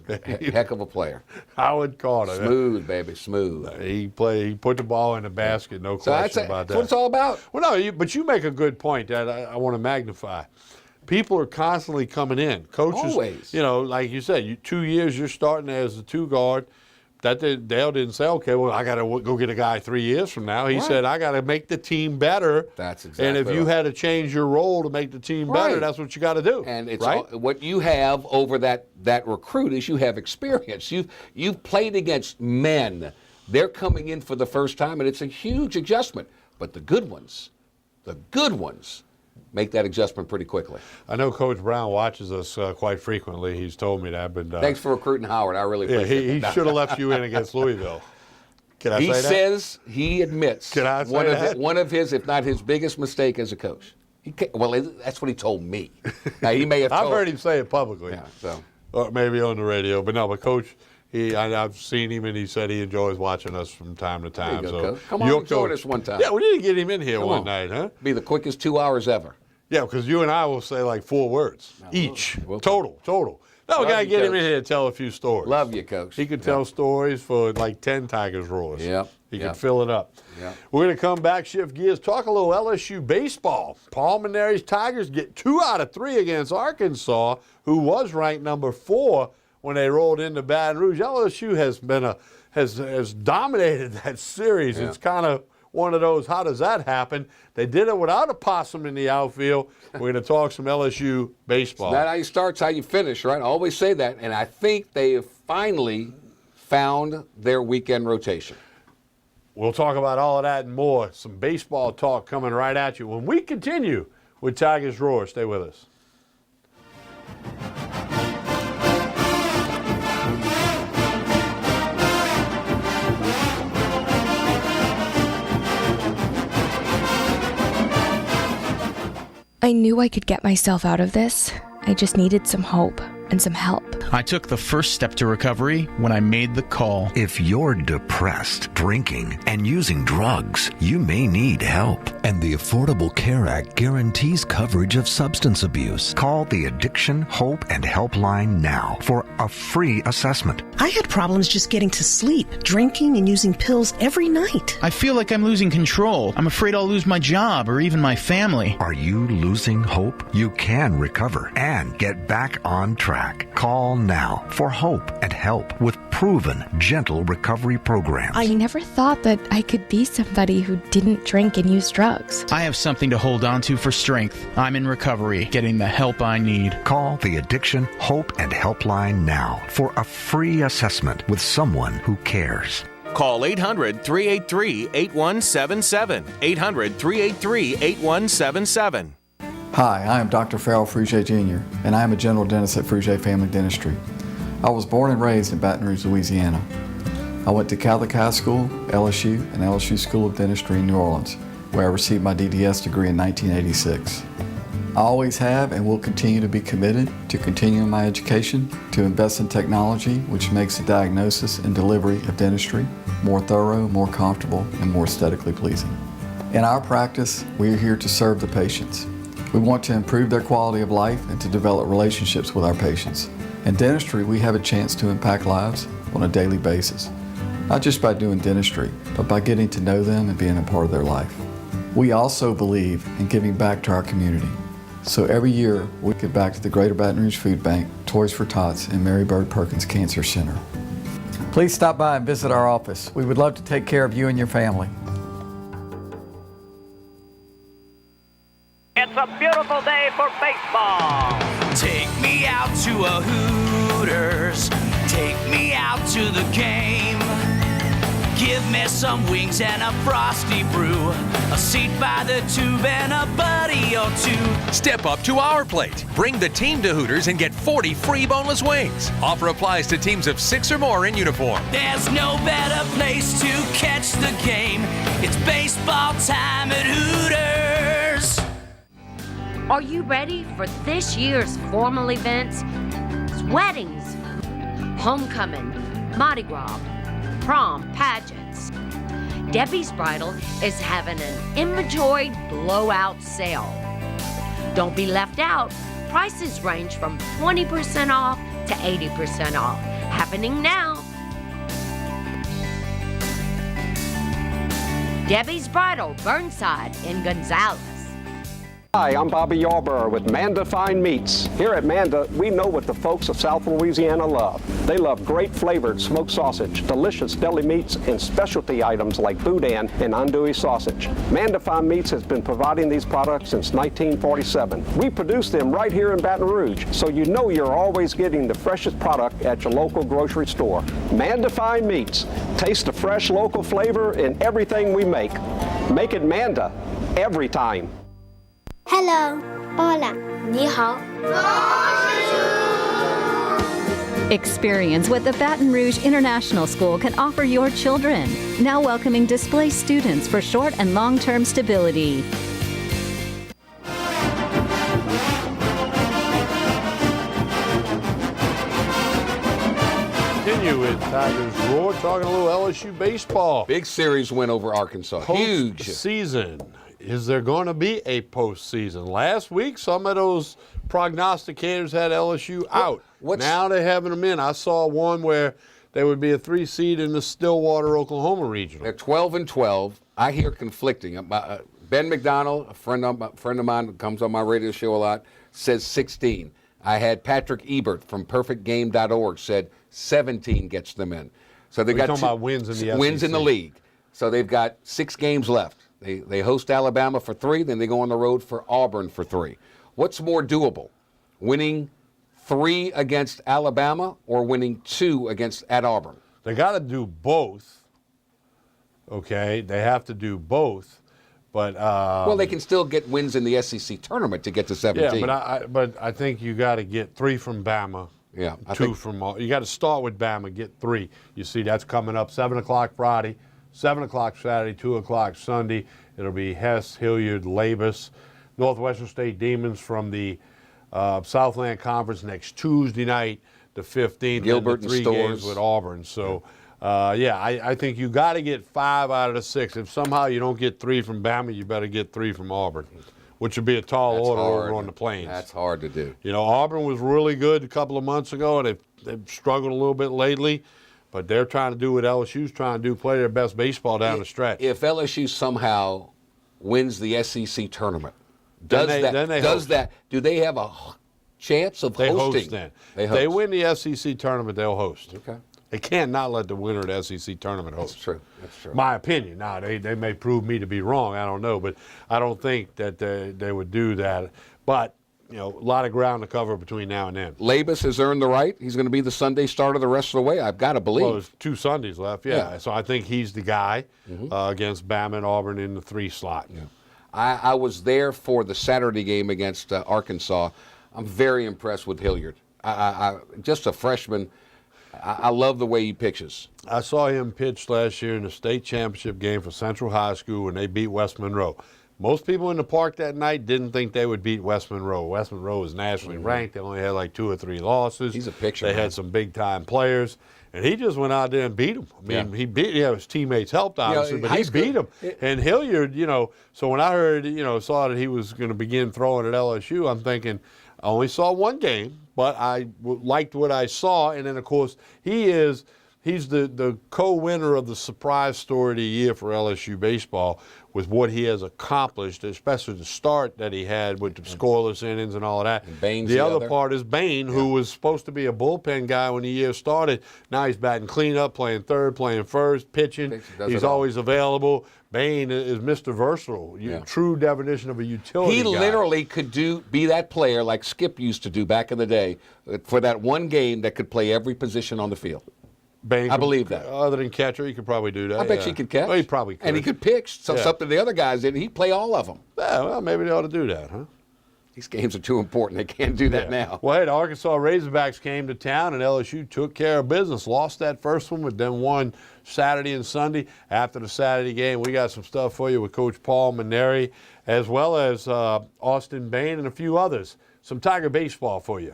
Heck of a player. Howard Carter. Smooth, baby, smooth. He put the ball in the basket, no question about that. That's what it's all about. Well, no, but you make a good point that I want to magnify. People are constantly coming in. Coaches, always. Like you said, 2 years you're starting as a 2 guard. Dale didn't say, okay, well, I got to go get a guy 3 years from now. He said, I got to make the team better. That's exactly And if you had to change your role to make the team better, that's what you got to do. And it's right? what you have over that recruit is you have experience. You've played against men. They're coming in for the first time, and it's a huge adjustment. But the good ones make that adjustment pretty quickly. I know Coach Brown watches us quite frequently. He's told me that. But thanks for recruiting Howard. I really appreciate it. He should have left you in against Louisville. Can I say that? He says he admits Can I say that? One of his, if not his biggest mistake as a coach. Well, that's what he told me. Now, he may have I've heard him say it publicly. Yeah, so. Or maybe on the radio. But no, but Coach, I've seen him, and he said he enjoys watching us from time to time. There you go, so Coach. Come on, join us one time. Yeah, we need to get him in here Come one on. night, huh? Be the quickest 2 hours ever. Yeah, because you and I will say like 4 words each. Total. No, we got to get him in here to tell a few stories. Love you, Coach. He could tell stories for like 10 Tigers roars. Yep. He could fill it up. Yep. We're going to come back, shift gears, talk a little LSU baseball. Paul Mainieri's Tigers get 2 out of 3 against Arkansas, who was ranked number 4 when they rolled into Baton Rouge. LSU has been has dominated that series. Yeah. It's kind of one of those, how does that happen? They did it without a possum in the outfield. We're going to talk some LSU baseball. It's not how you start, it's how you finish, right? I always say that, and I think they have finally found their weekend rotation. We'll talk about all of that and more. Some baseball talk coming right at you when we continue with Tigers Roar. Stay with us. I knew I could get myself out of this. I just needed some hope and some help. I took the first step to recovery when I made the call. If you're depressed, drinking, and using drugs, you may need help. And the Affordable Care Act guarantees coverage of substance abuse. Call the Addiction, Hope, and Helpline now for a free assessment. I had problems just getting to sleep, drinking and using pills every night. I feel like I'm losing control. I'm afraid I'll lose my job or even my family. Are you losing hope? You can recover and get back on track. Call now for hope and help with proven, gentle recovery programs. I never thought that I could be somebody who didn't drink and use drugs. I have something to hold on to for strength. I'm in recovery, getting the help I need. Call the Addiction, Hope, and Helpline now for a free assessment with someone who cares. Call 800-383-8177. 800-383-8177. Hi, I am Dr. Farrell Frugier Jr., and I am a general dentist at Frugier Family Dentistry. I was born and raised in Baton Rouge, Louisiana. I went to Catholic High School, LSU, and LSU School of Dentistry in New Orleans, where I received my DDS degree in 1986. I always have and will continue to be committed to continuing my education, to invest in technology which makes the diagnosis and delivery of dentistry more thorough, more comfortable, and more aesthetically pleasing. In our practice, we are here to serve the patients. We want to improve their quality of life and to develop relationships with our patients. In dentistry, we have a chance to impact lives on a daily basis, not just by doing dentistry, but by getting to know them and being a part of their life. We also believe in giving back to our community. So every year, we give back to the Greater Baton Rouge Food Bank, Toys for Tots, and Mary Bird Perkins Cancer Center. Please stop by and visit our office. We would love to take care of you and your family. It's a beautiful day for baseball. Take me out to a Hooters. Take me out to the game. Give me some wings and a frosty brew. A seat by the tube and a buddy or two. Step up to our plate. Bring the team to Hooters and get 40 free boneless wings. Offer applies to teams of 6 or more in uniform. There's no better place to catch the game. It's baseball time at Hooters. Are you ready for this year's formal events? Weddings, homecoming, Mardi Gras, prom, pageants. Debbie's Bridal is having an inventory blowout sale. Don't be left out. Prices range from 20% off to 80% off. Happening now. Debbie's Bridal, Burnside in Gonzales. Hi, I'm Bobby Yarborough with Manda Fine Meats. Here at Manda, we know what the folks of South Louisiana love. They love great flavored smoked sausage, delicious deli meats, and specialty items like boudin and andouille sausage. Manda Fine Meats has been providing these products since 1947. We produce them right here in Baton Rouge, so you know you're always getting the freshest product at your local grocery store. Manda Fine Meats. Taste the fresh local flavor in everything we make. Make it Manda every time. Hello. Hola. 你好. Experience what the Baton Rouge International School can offer your children. Now welcoming displaced students for short and long-term stability. continue with Tigers Roar, talking a little LSU baseball. Big series win over Arkansas. Huge. Season. Is there going to be a postseason? Last week, some of those prognosticators had LSU out. Now they're having them in. I saw one where they would be a 3 seed in the Stillwater, Oklahoma regional. They're 12-12. I hear conflicting. Ben McDonald, a friend of mine who comes on my radio show a lot, says 16. I had Patrick Ebert from PerfectGame.org said 17 gets them in. So they got talking about wins in the wins SEC. in the league. So they've got 6 games left. They host Alabama for 3, then they go on the road for Auburn for 3. What's more doable, winning 3 against Alabama or winning 2 at Auburn? They got to do both. Okay, they have to do both. But well, they can still get wins in the SEC tournament to get to 17. Yeah, but I think you got to get 3 from Bama. Yeah, 2 from you got to start with Bama, get 3. You see, that's coming up 7:00 Friday, 7:00 Saturday, 2:00 Sunday. It'll be Hess, Hilliard, Labus, Northwestern State Demons from the Southland Conference next Tuesday night, the 15th. Gilbert and 3 and Stores games with Auburn. So. I think you got to get 5 out of the 6. If somehow you don't get 3 from Bama, you better get 3 from Auburn, which would be a tall order over on the Plains. That's hard to do. You know, Auburn was really good a couple of months ago, and they've struggled a little bit lately, but they're trying to do what LSU's trying to do, play their best baseball down the stretch. If LSU somehow wins the SEC tournament, do they have a chance of hosting? Host then. If they win the SEC tournament, they'll host. Okay. They cannot let the winner of the SEC tournament host. That's true. My opinion. Now, they may prove me to be wrong. I don't know. But I don't think that they would do that. But, you know, a lot of ground to cover between now and then. Labus has earned the right. He's going to be the Sunday starter the rest of the way, I've got to believe. Well, there's 2 Sundays left, yeah. So I think he's the guy against Bama and Auburn in the 3 slot. Yeah. I was there for the Saturday game against Arkansas. I'm very impressed with Hilliard. Just a freshman. I love the way he pitches. I saw him pitch last year in the state championship game for Central High School when they beat West Monroe. Most people in the park that night didn't think they would beat West Monroe. West Monroe is nationally ranked. They only had like 2 or 3 losses. He's a picture. They had some big-time players, and he just went out there and beat them. I mean, he beat. Yeah, his teammates helped obviously, but he beat them. And Hilliard, you know. So when I heard, saw that he was going to begin throwing at LSU, I'm thinking, I only saw 1 game. But I liked what I saw, and then, of course, he's the co-winner of the surprise story of the year for LSU baseball with what he has accomplished, especially the start that he had with the scoreless innings and all of that. And the other part is Bain, who was supposed to be a bullpen guy when the year started. Now he's batting cleanup, playing third, playing first, pitching. He's always available. Bain is Mr. Versatile, true definition of a utility He guy. literally could be that player like Skip used to do back in the day for that 1 game that could play every position on the field. Bain I believe that. Other than catcher, he could probably do that. I bet you could catch. Well, he probably could. And he could pitch, something the other guys didn't. He'd play all of them. Yeah, well, maybe they ought to do that, huh? These games are too important. They can't do that now. Well, the Arkansas Razorbacks came to town, and LSU took care of business. Lost that first one, but then won Saturday and Sunday. After the Saturday game, we got some stuff for you with Coach Paul Maneri, as well as Austin Bain and a few others. Some Tiger baseball for you.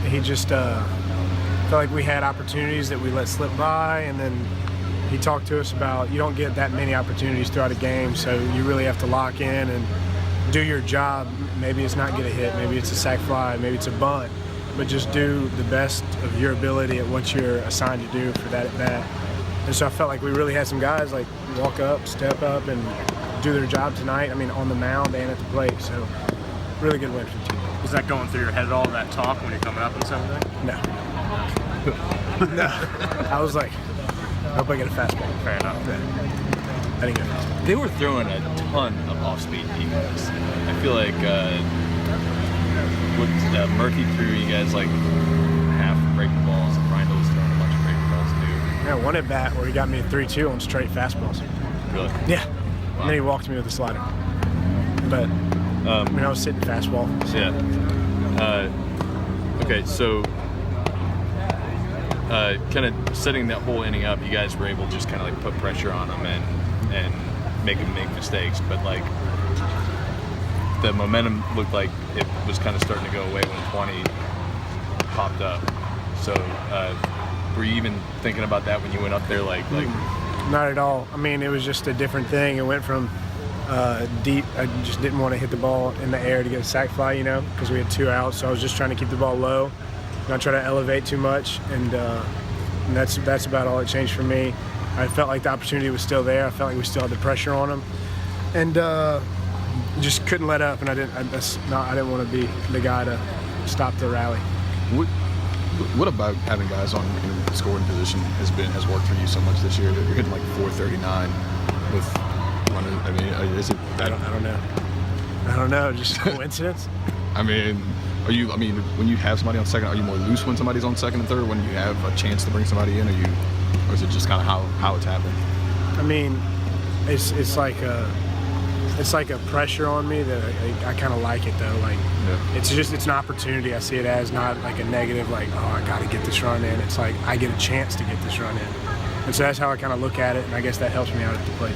He just felt like we had opportunities that we let slip by, and then he talked to us about you don't get that many opportunities throughout a game, so you really have to lock in and do your job. Maybe it's not get a hit, maybe it's a sac fly, maybe it's a bunt, but just do the best of your ability at what you're assigned to do for that at bat. And so I felt like we really had some guys like walk up, step up, and do their job tonight. I mean, on the mound and at the plate. So really good win for the team. Was that going through your head at all, that talk when you're coming up and something? No. No. I was like, I hope I get a fastball. Fair enough. I didn't get a fastball. They were throwing a ton of off-speed to you guys. I feel like Murphy threw you guys like half breaking balls, and Rindle was throwing a bunch of breaking balls too. Yeah, one at bat where he got me a 3-2 on straight fastballs. Really? Yeah. Wow. And then he walked me with a slider. But I mean, I was sitting fastball. So. Yeah. Okay, so kind of setting that whole inning up, you guys were able to just kind of like put pressure on them and make them make mistakes. But like, the momentum looked like it was kind of starting to go away when 20 popped up. So were you even thinking about that when you went up there? Like Not at all. I mean, it was just a different thing. It went from deep. I just didn't want to hit the ball in the air to get a sack fly, you know, because we had 2 outs. So I was just trying to keep the ball low, not try to elevate too much, and that's about all it changed for me. I felt like the opportunity was still there. I felt like we still had the pressure on them, and just couldn't let up. And I didn't want to be the guy to stop the rally. What about having guys in scoring position has worked for you so much this year? You're hitting like 439 with running. I mean, is it? I don't know. I don't know. Just coincidence. I mean, when you have somebody on second, are you more loose when somebody's on second and third? When you have a chance to bring somebody in, or is it just kind of how it's happened? I mean, it's like a pressure on me that I kind of like it though. Like it's an opportunity. I see it as not like a negative, like, oh, I got to get this run in. It's like I get a chance to get this run in, and so that's how I kind of look at it. And I guess that helps me out at the plate.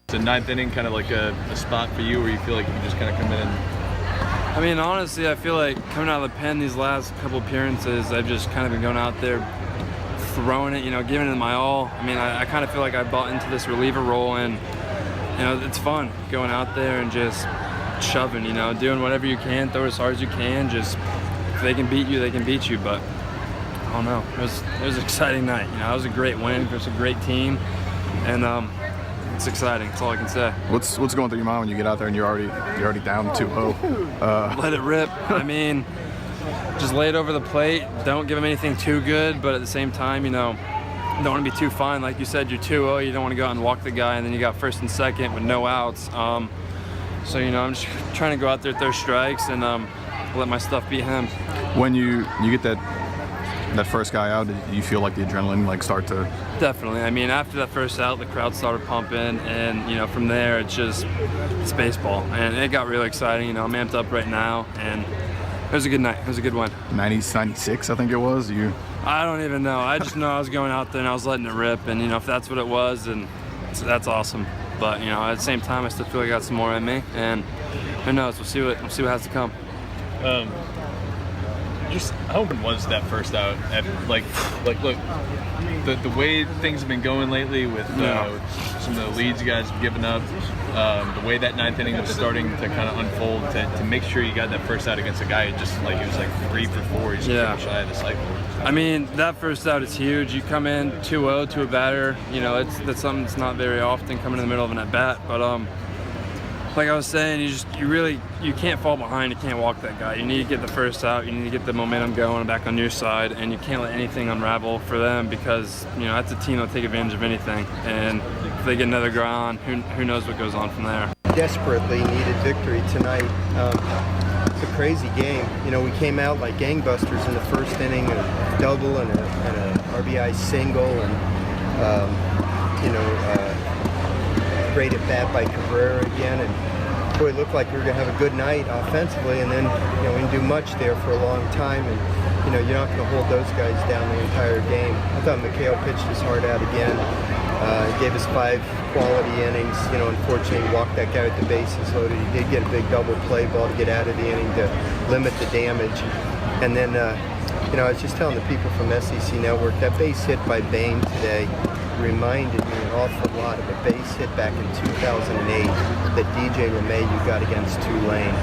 Is the ninth inning kind of like a spot for you where you feel like you can just kind of come in? I mean, honestly, I feel like coming out of the pen these last couple appearances, I've just kind of been going out there, throwing it, giving it my all. I mean, I kind of feel like I bought into this reliever role, and it's fun going out there and just shoving, doing whatever you can, throw as hard as you can. Just if they can beat you, they can beat you. But I don't know. It was an exciting night. It was a great win. It was a great team, and it's exciting. That's all I can say. What's going through your mind when you get out there and you're already down 2-0? Let it rip. I mean, just lay it over the plate. Don't give them anything too good, but at the same time, don't want to be too fine. Like you said, you're 2-0. You don't want to go out and walk the guy, and then you got first and second with no outs. So I'm just trying to go out there, throw strikes, and let my stuff beat him. When you get that first guy out, did you feel like the adrenaline start to? Definitely. I mean, after that first out, the crowd started pumping, and from there it's baseball, and it got really exciting. I'm amped up right now, and it was a good night. It was a good one. 96, I think it was. I don't even know. I just know I was going out there and I was letting it rip, and if that's what it was, then that's awesome. But at the same time, I still feel like I got some more in me, and who knows? We'll see what has to come. Just how open was that first out? Look, the way things have been going lately with some of the leads you guys have given up, the way that ninth inning was starting to kind of unfold, to make sure you got that first out against a guy he was like 3 for 4. He's just shy of the cycle. I mean, that first out is huge. You come in 2-0 to a batter. That's something that's not very often coming in the middle of an at bat. But like I was saying, you can't fall behind. You can't walk that guy. You need to get the first out. You need to get the momentum going back on your side, and you can't let anything unravel for them because that's a team that'll take advantage of anything. And if they get another guy on, who knows what goes on from there. Desperately needed victory tonight. It's a crazy game. We came out like gangbusters in the first inning, a double and a RBI single, and great at bat by Cabrera again, and boy, it looked like we were going to have a good night offensively, and then we didn't do much there for a long time, and you're not going to hold those guys down the entire game. I thought McHale pitched his heart out again. He gave us 5 quality innings. Unfortunately, he walked that guy with the bases loaded. He did get a big double play ball to get out of the inning to limit the damage, and then I was just telling the people from SEC Network that base hit by Bain today reminded me an awful lot of a base hit back in 2008 that DJ LeMahieu got against Tulane.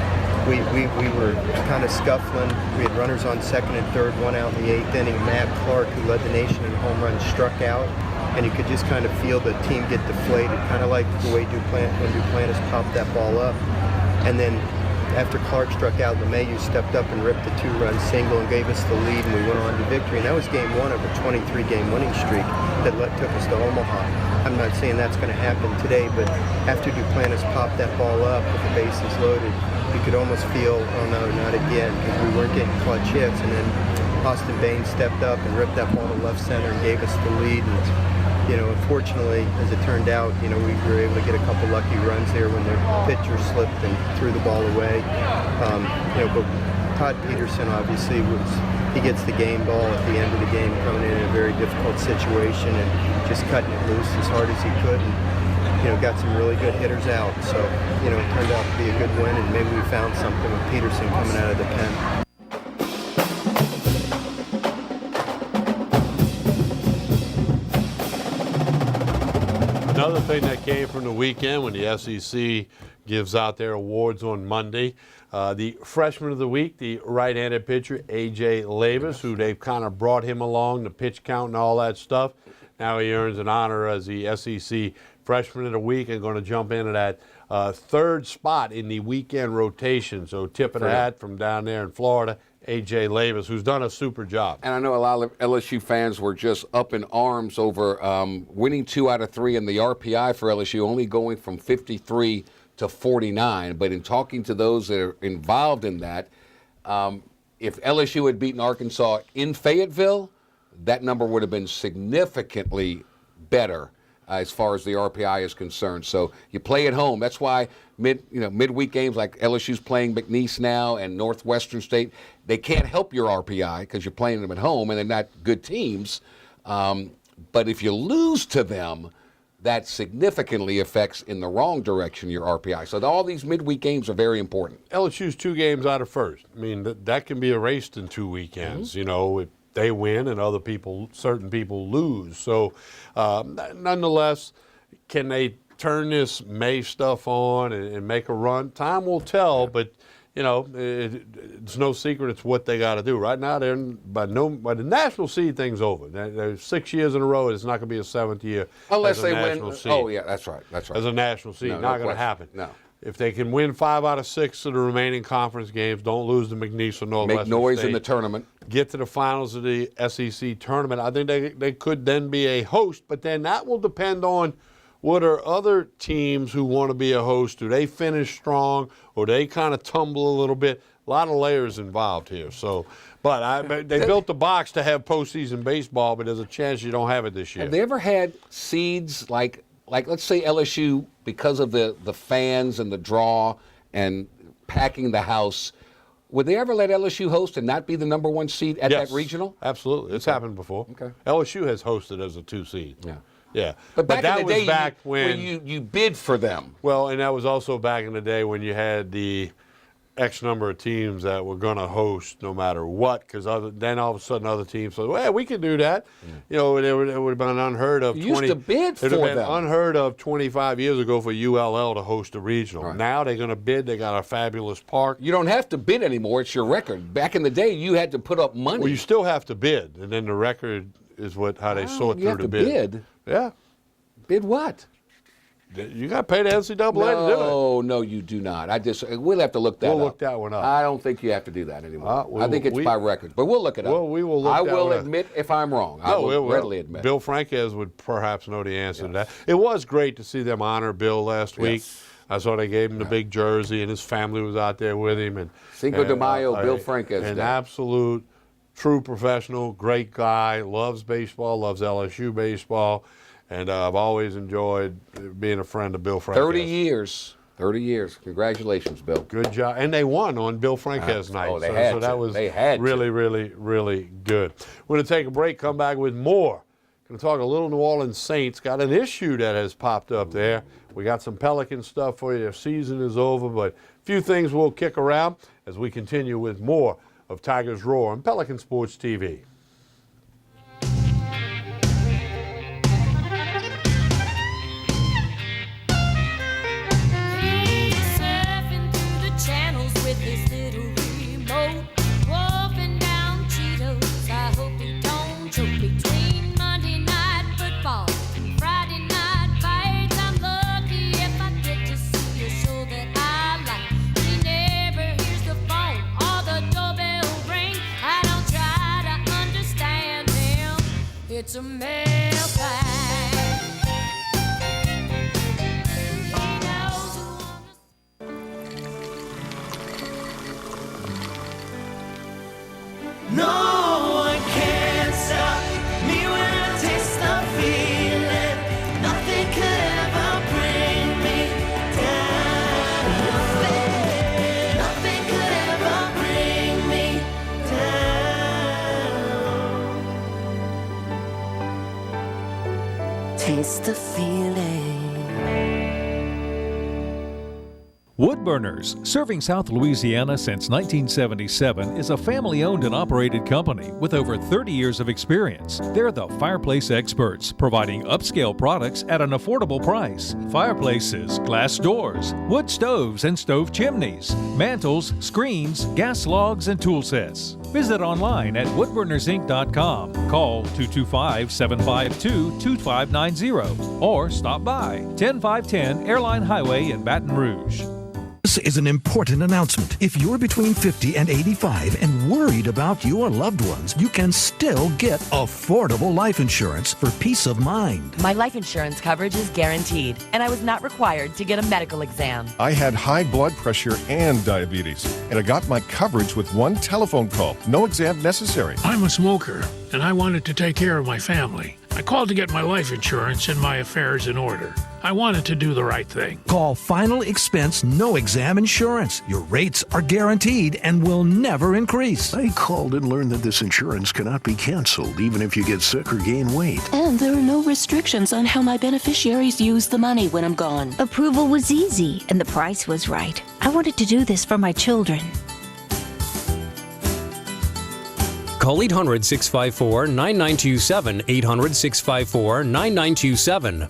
We were kind of scuffling. We had runners on second and third, 1 out in the 8th inning. Matt Clark, who led the nation in home runs, struck out, and you could just kind of feel the team get deflated, kind of like the way when Duplantis popped that ball up. And then after Clark struck out, LeMahieu stepped up and ripped the 2-run single and gave us the lead, and we went on to victory. And that was game 1 of a 23-game winning streak that took us to Omaha. I'm not saying that's going to happen today, but after Duplantis popped that ball up with the bases loaded, you could almost feel, oh no, not again, because we weren't getting clutch hits. And then Austin Bain stepped up and ripped that ball to left center and gave us the lead. And unfortunately, as it turned out, we were able to get a couple lucky runs there when the pitcher slipped and threw the ball away. But Todd Peterson obviously he gets the game ball at the end of the game, coming in a very difficult situation and just cutting it loose as hard as he could. And got some really good hitters out. So, it turned out to be a good win, and maybe we found something with Peterson coming out of the pen. Another thing that came from the weekend when the SEC gives out their awards on Monday, the freshman of the week, the right-handed pitcher, A.J. Levis, who they've kind of brought him along, the pitch count and all that stuff. Now he earns an honor as the SEC freshman of the week and going to jump into that third spot in the weekend rotation. So tip of the hat from down there in Florida, A.J. Levis, who's done a super job. And I know a lot of LSU fans were just up in arms over winning 2 out of 3 in the RPI for LSU, only going from 53 to 49. But in talking to those that are involved in that, if LSU had beaten Arkansas in Fayetteville, that number would have been significantly better as far as the RPI is concerned. So you play at home. That's why midweek games like LSU's playing McNeese now and Northwestern State, they can't help your RPI because you're playing them at home and they're not good teams. But if you lose to them, that significantly affects in the wrong direction your RPI. So all these midweek games are very important. LSU's 2 games out of first. I mean, that can be erased in 2 weekends. If they win and certain people lose. So nonetheless, can they turn this May stuff on and make a run? Time will tell, but it's no secret it's what they got to do. Right now, by the national seed thing's over. There's 6 years in a row. It's not going to be a 7th year unless as a they national win. seed. Oh yeah, that's right. As a national seed, not going to happen. No. If they can win 5 out of 6 of the remaining conference games, don't lose to McNeese or Northwestern Make noise State, in the tournament. Get to the finals of the SEC tournament, I think they could then be a host, but then that will depend on what are other teams who want to be a host. Do they finish strong or they kind of tumble a little bit? A lot of layers involved here. So, but they built the box to have postseason baseball, but there's a chance you don't have it this year. Have they ever had seeds like let's say LSU, because of the fans and the draw and packing the house, would they ever let LSU host and not be the number 1 seed at that regional? Absolutely. It's happened before. Okay. LSU has hosted as a 2 seed. Yeah. Yeah. But back that in the was day, back when you bid for them. Well, and that was also back in the day when you had the X number of teams that were going to host no matter what, because then all of a sudden other teams said, well, we can do that. It would have been unheard of. You used to bid for them. It would have been unheard of 25 years ago for ULL to host a regional. Right. Now they're going to bid. They got a fabulous park. You don't have to bid anymore. It's your record. Back in the day, you had to put up money. Well, you still have to bid, and then the record is how they sort through the bid. You have to bid? Yeah. Bid what? You got to pay the NCAA to do it. No, you do not. We'll have to look that up. We'll look that one up. I don't think you have to do that anymore. I think it's by record, but we'll look it up. Well, we will look I that will one up. admit if I'm wrong. I will readily admit. Bill Franquez would perhaps know the answer to that. It was great to see them honor Bill last week. I saw they gave him the big jersey, and his family was out there with him. And Cinco de Mayo, Bill Franquez. An absolute, true professional, great guy, loves baseball, loves LSU baseball. And I've always enjoyed being a friend of Bill Franquez. 30 years. 30 years. Congratulations, Bill. Good job. And they won on Bill Franquez night. Oh, they had so to. that was they had really, really, really good. We're going to take a break, come back with more. Going to talk a little New Orleans Saints. Got an issue that has popped up there. We got some Pelican stuff for you. Their season is over, but a few things we'll kick around as we continue with more of Tigers Roar on Pelican Sports TV. It's a mailbag. No one can stop me when I taste the feeling. Nothing could ever bring me down. Nothing could ever bring me down. Taste the feeling. Woodburners, serving South Louisiana since 1977, is a family-owned and operated company with over 30 years of experience. They're the fireplace experts, providing upscale products at an affordable price. Fireplaces, glass doors, wood stoves and stove chimneys, mantles, screens, gas logs, and tool sets. Visit online at woodburnersinc.com. Call 225-752-2590 or stop by 10510 Airline Highway in Baton Rouge. This is an important announcement. If you're between 50 and 85 and worried about your loved ones, you can still get affordable life insurance for peace of mind. My life insurance coverage is guaranteed, and I was not required to get a medical exam. I had high blood pressure and diabetes, and I got my coverage with one telephone call. No exam necessary. I'm a smoker, and I wanted to take care of my family. I called to get my life insurance and my affairs in order. I wanted to do the right thing. Call Final Expense No Exam Insurance. Your rates are guaranteed and will never increase. I called and learned that this insurance cannot be canceled even if you get sick or gain weight. And there are no restrictions on how my beneficiaries use the money when I'm gone. Approval was easy and the price was right. I wanted to do this for my children. Call 800-654-9927, 800-654-9927.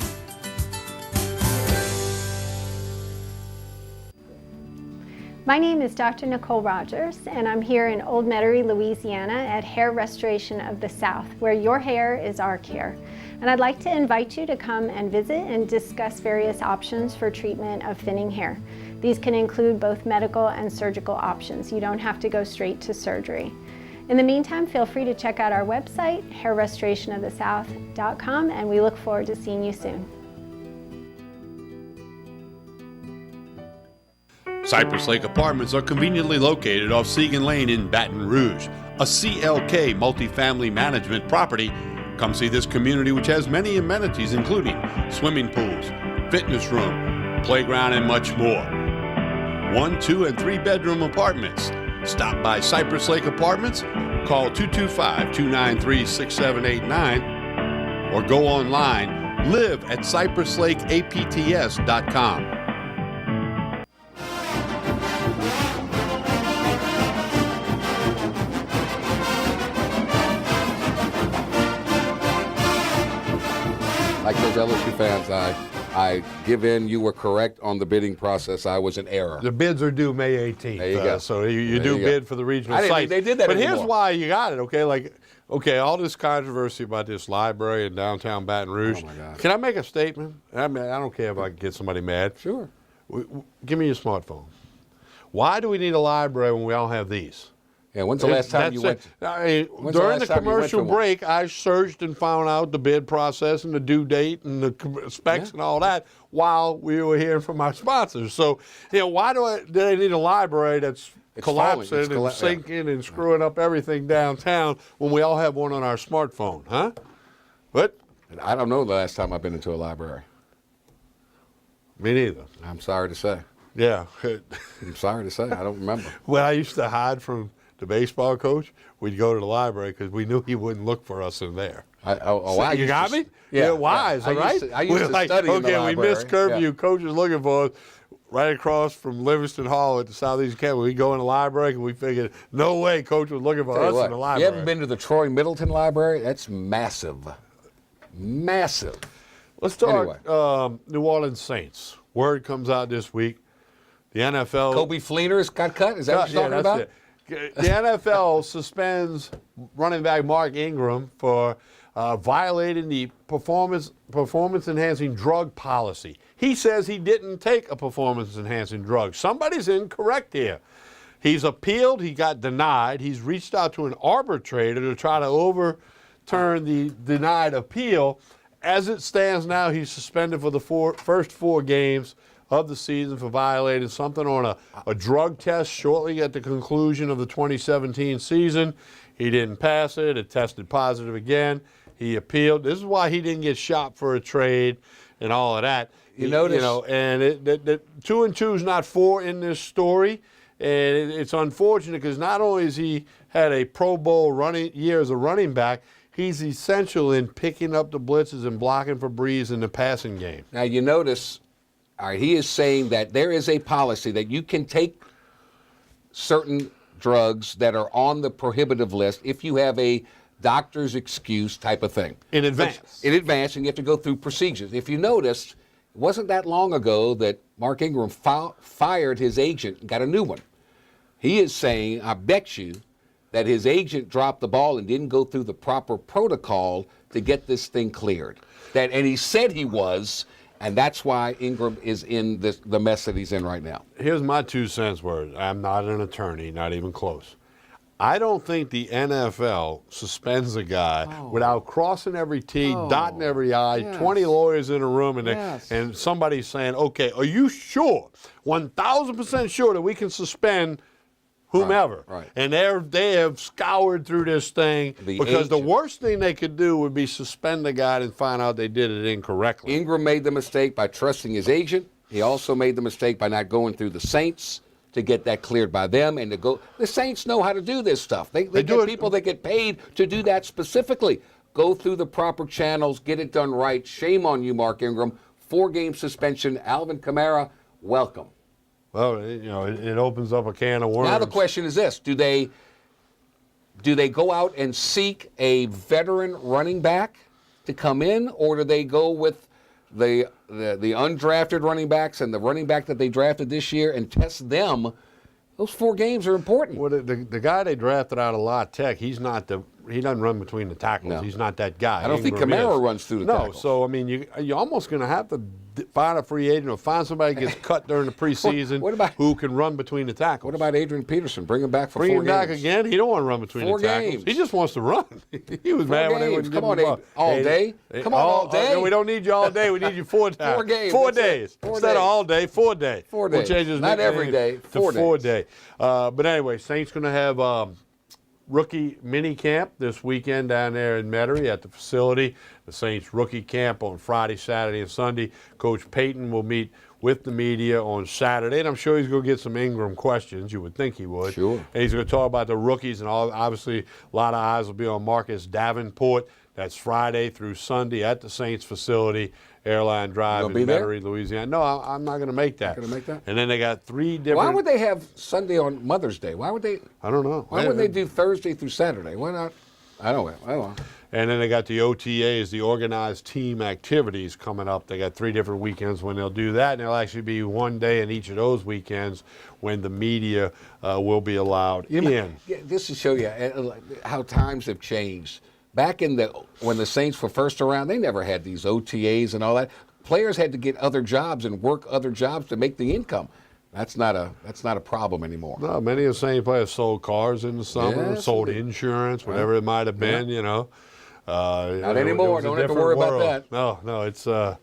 My name is Dr. Nicole Rogers, and I'm here in Old Metairie, Louisiana at Hair Restoration of the South, where your hair is our care. And I'd like to invite you to come and visit and discuss various options for treatment of thinning hair. These can include both medical and surgical options. You don't have to go straight to surgery. In the meantime, feel free to check out our website, hairrestorationofthesouth.com, and we look forward to seeing you soon. Cypress Lake Apartments are conveniently located off Segan Lane in Baton Rouge, a CLK multifamily management property. Come see this community, which has many amenities including swimming pools, fitness room, playground, and much more. 1, 2, and 3 bedroom apartments. Stop by Cypress Lake Apartments, call 225-293-6789, or go online, live at cypresslakeapts.com. Like those LSU fans, I give in. You were correct on the bidding process. I was in error. The bids are due May 18th. There you go. So you do bid for the regional I didn't sites. think they did that But anymore. here's why you got it, okay? All this controversy about this library in downtown Baton Rouge. Oh, my God. Can I make a statement? I mean, I don't care if I can get somebody mad. Sure. Give me your smartphone. Why do we need a library when we all have these? Yeah, when's the last time you went? During the commercial break, I searched and found out the bid process and the due date and the specs and all that while we were hearing from our sponsors. So, why do they need a library that's collapsing and sinking and screwing up everything downtown when we all have one on our smartphone, huh? What? I don't know the last time I've been into a library. Me neither. I'm sorry to say. Yeah. I'm sorry to say. I don't remember. Well, I used to hide from the baseball coach. We'd go to the library because we knew he wouldn't look for us in there. You got me? Yeah. Wise, I right? I used to study in the library. We missed curfew. Coach was looking for us right across from Livingston Hall at the Southeast Campus. We go in the library and we figured, no way Coach was looking for us in the library. You haven't been to the Troy Middleton Library? That's massive. Massive. Let's talk New Orleans Saints. Word comes out this week. The NFL. Kobe Fleener's got cut? Is that what you're talking about? It. The NFL suspends running back Mark Ingram for violating the performance-enhancing drug policy. He says he didn't take a performance-enhancing drug. Somebody's incorrect here. He's appealed. He got denied. He's reached out to an arbitrator to try to overturn the denied appeal. As it stands now, he's suspended for the first 4 games of the season for violating something on a drug test shortly at the conclusion of the 2017 season. He didn't pass it. It tested positive again. He appealed. This is why he didn't get shopped for a trade and all of that. You notice, and 2 and 2 is not 4 in this story. And it's unfortunate because not only has he had a Pro Bowl year as a running back, he's essential in picking up the blitzes and blocking for Breeze in the passing game. Now, you notice All right, he is saying that there is a policy that you can take certain drugs that are on the prohibitive list if you have a doctor's excuse type of thing. In advance. In advance, and you have to go through procedures. If you noticed, it wasn't that long ago that Mark Ingram fired his agent and got a new one. He is saying, I bet you, that his agent dropped the ball and didn't go through the proper protocol to get this thing cleared. And he said he was, and that's why Ingram is in the mess that he's in right now. Here's my 2 cents worth. I'm not an attorney, not even close. I don't think the NFL suspends a guy without crossing every T, dotting every I, 20 lawyers in a room, and somebody saying, okay, are you sure, 1,000% sure that we can suspend whomever? Right. And they have scoured through this thing because the worst thing they could do would be suspend the guy and find out they did it incorrectly. Ingram made the mistake by trusting his agent. He also made the mistake by not going through the Saints to get that cleared by them and to go. The Saints know how to do this stuff. They get people that get paid to do that specifically. Go through the proper channels, get it done right. Shame on you, Mark Ingram. 4-game suspension. Alvin Kamara, welcome. Well, it opens up a can of worms. Now the question is this: Do they go out and seek a veteran running back to come in, or do they go with the undrafted running backs and the running back that they drafted this year and test them? Those 4 games are important. Well, the guy they drafted out of La Tech, he doesn't run between the tackles. No. He's not that guy. I don't think Kamara runs through the tackles. No, so I mean, you're almost going to have to find a free agent or find somebody who gets cut during the preseason who can run between the tackles. What about Adrian Peterson? Bring him back for 4 games. Bring him back again? He don't want to run between the tackles. Games. He just wants to run. He was mad when they wouldn't give him the ball. All day? Come on, all day? No, we don't need you all day. We need you 4 times. 4 games. 4 days. Instead of all day, 4 day. 4 days. We'll change his Not every day. 4 days. 4 day. But anyway, Saints going to have rookie mini camp this weekend down there in Metairie at the facility. The Saints rookie camp on Friday, Saturday, and Sunday. Coach Payton will meet with the media on Saturday, and I'm sure he's going to get some Ingram questions. You would think he would. Sure. And he's going to talk about the rookies, and obviously a lot of eyes will be on Marcus Davenport. That's Friday through Sunday at the Saints facility, Airline Drive in Metairie, Louisiana. No, I'm not going to make that. Not going to make that? And then they got 3 different. Why would they have Sunday on Mother's Day? Why would they? I don't know. Why wouldn't they do Thursday through Saturday? Why not? I don't know. And then they got the OTAs, the organized team activities coming up. They got 3 different weekends when they'll do that, and there'll actually be 1 day in each of those weekends when the media will be allowed in. This to show you how times have changed. Back when the Saints were first around, they never had these OTAs and all that. Players had to get other jobs and work other jobs to make the income. That's not a problem anymore. No, many of the Saints players sold cars in the summer, sold insurance, whatever it might have been. Not anymore. Don't have to worry about that. No, it's 11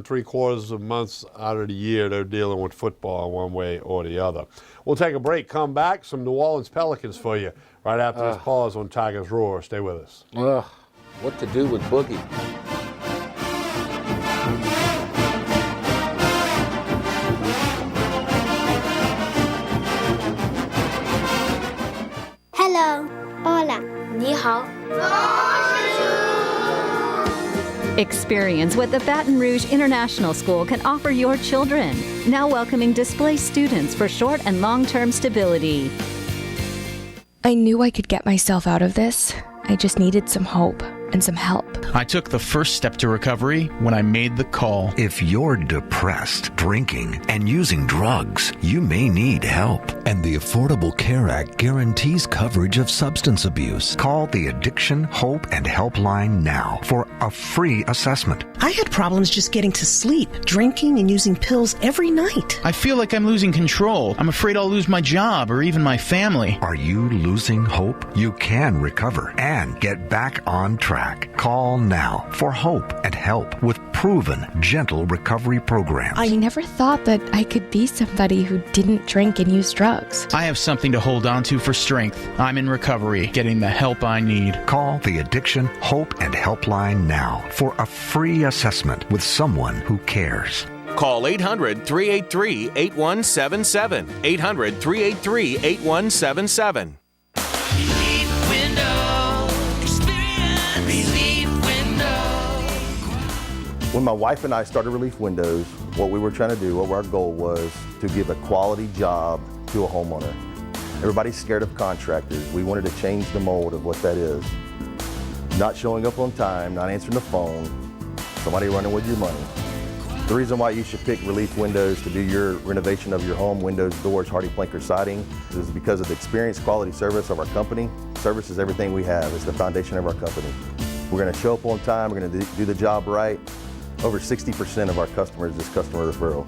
3/4 months out of the year they're dealing with football one way or the other. We'll take a break, come back, some New Orleans Pelicans for you right after this pause on Tigers Roar. Stay with us. What to do with Boogie? Hello. Hola. 你好. Experience what the Baton Rouge International School can offer your children. Now welcoming displaced students for short and long-term stability. I knew I could get myself out of this. I just needed some hope and some help. I took the first step to recovery when I made the call. If you're depressed, drinking, and using drugs, you may need help. And the Affordable Care Act guarantees coverage of substance abuse. Call the Addiction, Hope, and Helpline now for a free assessment. I had problems just getting to sleep, drinking and using pills every night. I feel like I'm losing control. I'm afraid I'll lose my job or even my family. Are you losing hope? You can recover and get back on track. Call now for hope and help with proven, gentle recovery programs. I never thought that I could be somebody who didn't drink and use drugs. I have something to hold on to for strength. I'm in recovery, getting the help I need. Call the Addiction, Hope, and Helpline now for a free assessment with someone who cares. Call 800-383-8177. 800-383-8177. When my wife and I started Relief Windows, what we were trying to do, what our goal was to give a quality job to a homeowner. Everybody's scared of contractors. We wanted to change the mold of what that is. Not showing up on time, not answering the phone, somebody running with your money. The reason why you should pick Relief Windows to do your renovation of your home, windows, doors, HardiePlank, or siding, is because of the experience, quality service of our company. Service is everything we have. It's the foundation of our company. We're going to show up on time. We're going to do the job right. Over 60% of our customers is customer referral.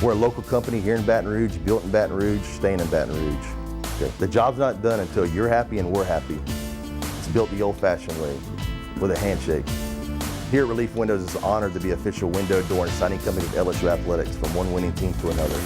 We're a local company here in Baton Rouge, built in Baton Rouge, staying in Baton Rouge. Okay. The job's not done until you're happy and we're happy. It's built the old-fashioned way, with a handshake. Here at Relief Windows, it's an honor to be official window, door, and siding company of LSU Athletics, from one winning team to another.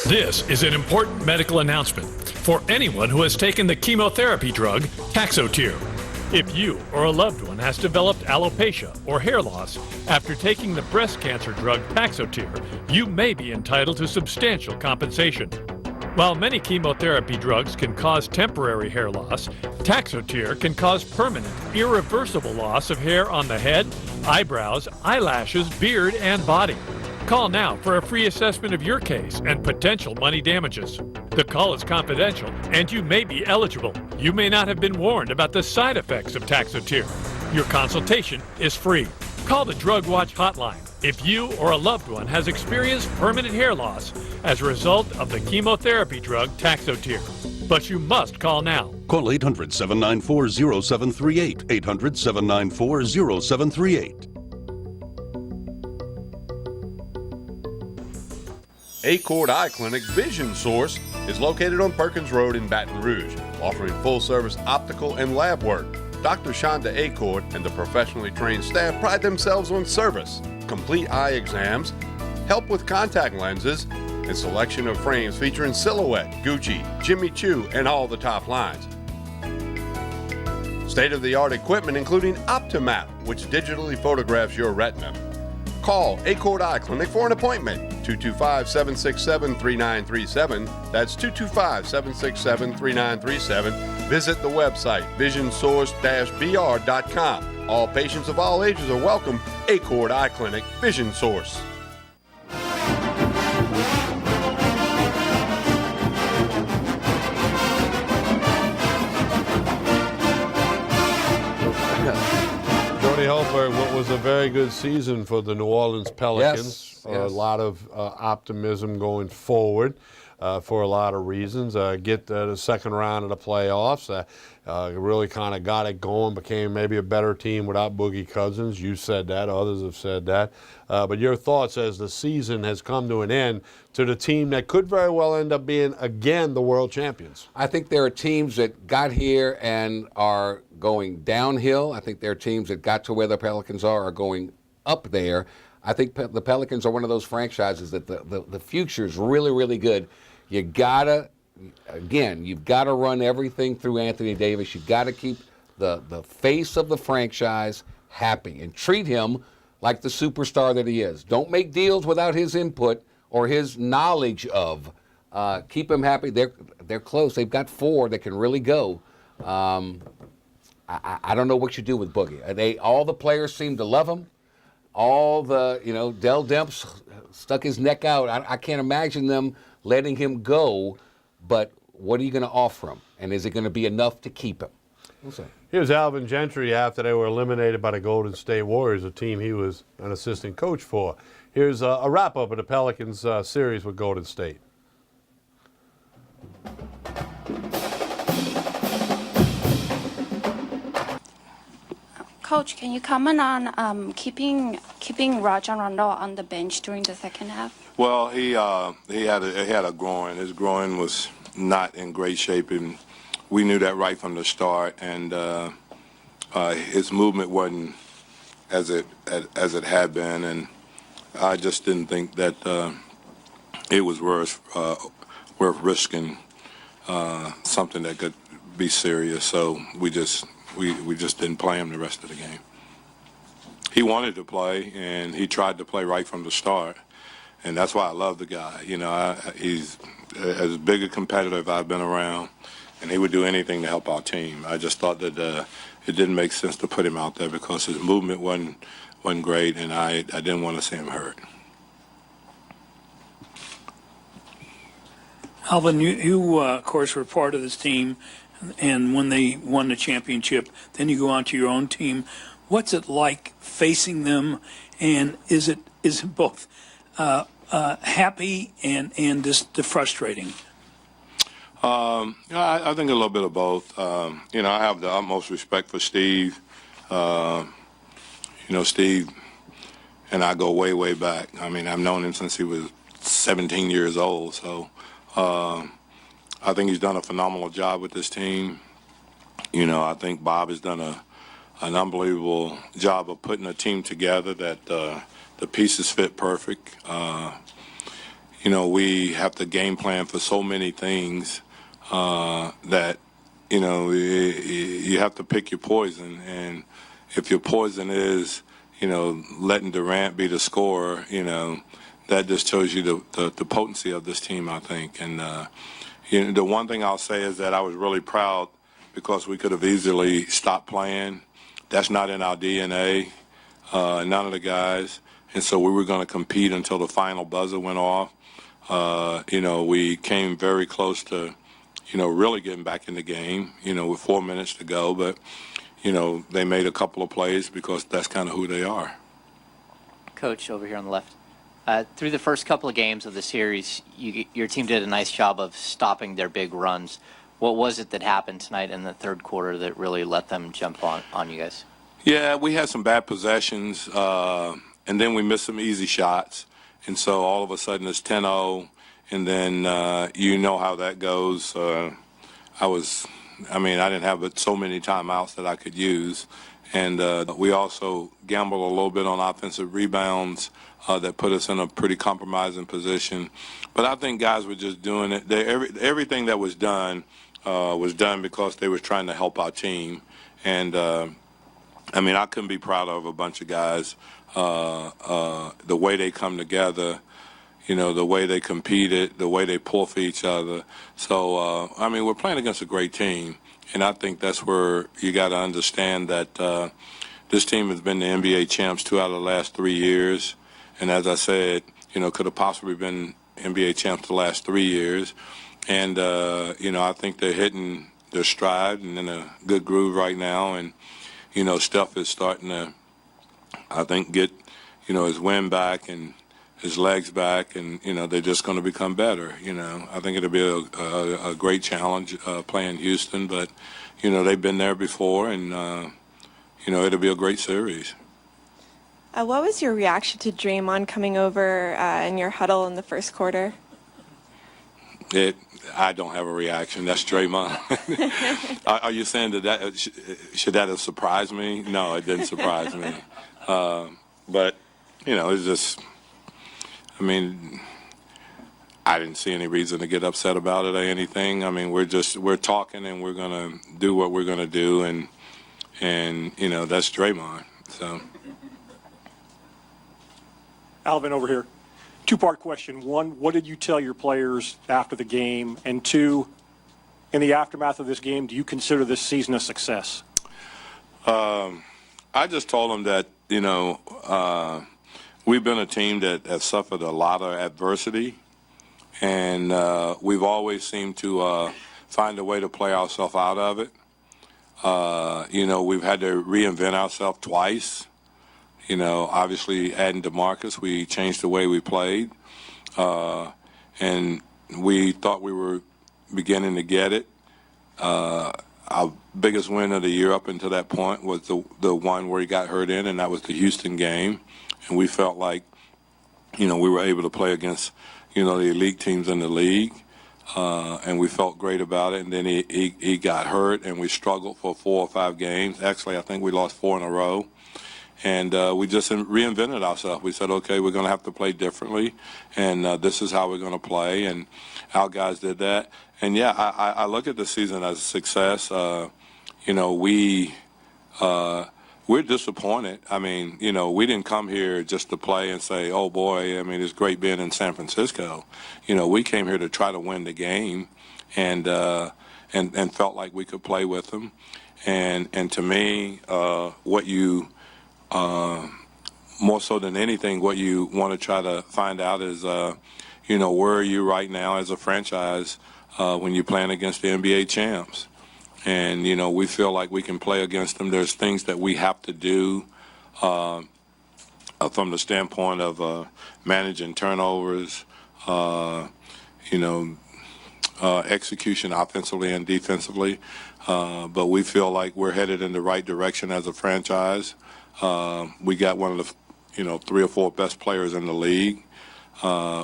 This is an important medical announcement for anyone who has taken the chemotherapy drug Taxotere. If you or a loved one has developed alopecia or hair loss after taking the breast cancer drug Taxotere, you may be entitled to substantial compensation. While many chemotherapy drugs can cause temporary hair loss, Taxotere can cause permanent, irreversible loss of hair on the head, eyebrows, eyelashes, beard, and body. Call now for a free assessment of your case and potential money damages. The call is confidential and you may be eligible. You may not have been warned about the side effects of Taxotere. Your consultation is free. Call the Drug Watch hotline if you or a loved one has experienced permanent hair loss as a result of the chemotherapy drug Taxotere. But you must call now. Call 800-794-0738. 800-794-0738. Acord Eye Clinic Vision Source is located on Perkins Road in Baton Rouge, offering full-service optical and lab work. Dr. Shonda Acord and the professionally trained staff pride themselves on service, complete eye exams, help with contact lenses, and selection of frames featuring Silhouette, Gucci, Jimmy Choo, and all the top lines. State-of-the-art equipment including Optimap, which digitally photographs your retina. Call Acord Eye Clinic for an appointment, 225-767-3937. That's 225-767-3937. Visit the website, visionsource-br.com. All patients of all ages are welcome. Acord Eye Clinic, Vision Source. Jody Holberg, what was a very good season for the New Orleans Pelicans. Yes. A lot of optimism going forward for a lot of reasons. Get the second round of the playoffs. Really kind of got it going, became maybe a better team without Boogie Cousins. You said that. Others have said that. But your thoughts as the season has come to an end to the team that could very well end up being, again, the world champions? I think there are teams that got here and are going downhill. I think there are teams that got to where the Pelicans are going up there. I think the Pelicans are one of those franchises that the future is really, really good. You've got to run everything through Anthony Davis. You've got to keep the face of the franchise happy and treat him like the superstar that he is. Don't make deals without his input or his knowledge of. Keep him happy. They're close. They've got 4 that can really go. I don't know what you do with Boogie. All the players seem to love him. All the, Dell Demps stuck his neck out. I can't imagine them letting him go, but what are you going to offer him? And is it going to be enough to keep him? We'll see. Here's Alvin Gentry after they were eliminated by the Golden State Warriors, a team he was an assistant coach for. Here's a wrap-up of the Pelicans series with Golden State. Coach, can you comment on keeping Rajon Rondo on the bench during the second half? Well, he had a groin. His groin was not in great shape, and we knew that right from the start. And his movement wasn't as it had been, and I just didn't think that it was worth risking something that could be serious. So we just didn't play him the rest of the game. He wanted to play, and he tried to play right from the start, and that's why I love the guy. You know, he's as big a competitor as I've been around, and he would do anything to help our team. I just thought that it didn't make sense to put him out there because his movement wasn't great, and I didn't want to see him hurt. Alvin, you of course, were part of this team, and when they won the championship, then you go on to your own team. What's it like facing them, and is it both happy and just frustrating? I think a little bit of both. You know, I have the utmost respect for Steve. You know, Steve and I go way, way back. I mean, I've known him since he was 17 years old, so I think he's done a phenomenal job with this team. You know, I think Bob has done an unbelievable job of putting a team together that the pieces fit perfect. You know, we have to game plan for so many things that, you know, you have to pick your poison. And if your poison is, you know, letting Durant be the scorer, you know, that just shows you the potency of this team, I think. And you know, the one thing I'll say is that I was really proud because we could have easily stopped playing. That's not in our DNA, none of the guys. And so we were going to compete until the final buzzer went off. You know, we came very close to, you know, really getting back in the game, you know, with 4 minutes to go. But, you know, they made a couple of plays because that's kind of who they are. Coach, over here on the left. Through the first couple of games of the series, your team did a nice job of stopping their big runs. What was it that happened tonight in the third quarter that really let them jump on you guys? Yeah, we had some bad possessions, and then we missed some easy shots. And so all of a sudden it's 10-0, and then you know how that goes. I didn't have so many timeouts that I could use. And we also gambled a little bit on offensive rebounds that put us in a pretty compromising position. But I think guys were just doing it. Everything that was done because they were trying to help our team. And, I couldn't be prouder of a bunch of guys. The way they come together, you know, the way they competed, the way they pull for each other. So, we're playing against a great team. And I think that's where you got to understand that this team has been the NBA champs 2 out of the last 3 years. And as I said, you know, could have possibly been NBA champs the last 3 years. And, I think they're hitting their stride and in a good groove right now. And, you know, Steph is starting to, I think, get, you know, his wind back and his legs back. And, you know, they're just going to become better. You know, I think it'll be a great challenge playing Houston. But, you know, they've been there before. And, it'll be a great series. What was your reaction to Draymond coming over in your huddle in the first quarter? I don't have a reaction. That's Draymond. Are you saying that should that have surprised me? No, it didn't surprise me. But, you know, it's just, I didn't see any reason to get upset about it or anything. We're talking and we're going to do what we're going to do. And, you know, that's Draymond. So. Alvin, over here. Two-part question. One, what did you tell your players after the game? And two, in the aftermath of this game, do you consider this season a success? I just told them that, you know, we've been a team that has suffered a lot of adversity, and we've always seemed to find a way to play ourselves out of it. You know, we've had to reinvent ourselves twice. You know, obviously adding DeMarcus, we changed the way we played. And we thought we were beginning to get it. our biggest win of the year up until that point was the one where he got hurt in, and that was the Houston game. And we felt like, we were able to play against, the elite teams in the league. And we felt great about it. And then he got hurt, and we struggled for 4 or 5 games. Actually, I think we lost 4 in a row. And we just reinvented ourselves. We said, okay, we're going to have to play differently, and this is how we're going to play. And our guys did that. And, yeah, I look at the season as a success. We're disappointed. I mean, we didn't come here just to play and say, oh, boy, I mean, it's great being in San Francisco. We came here to try to win the game and felt like we could play with them. And to me, what you more so than anything, what you want to try to find out is, where are you right now as a franchise when you're playing against the NBA champs? And, we feel like we can play against them. There's things that we have to do from the standpoint of managing turnovers, execution offensively and defensively. But we feel like we're headed in the right direction as a franchise. We got one of the, 3 or 4 best players in the league,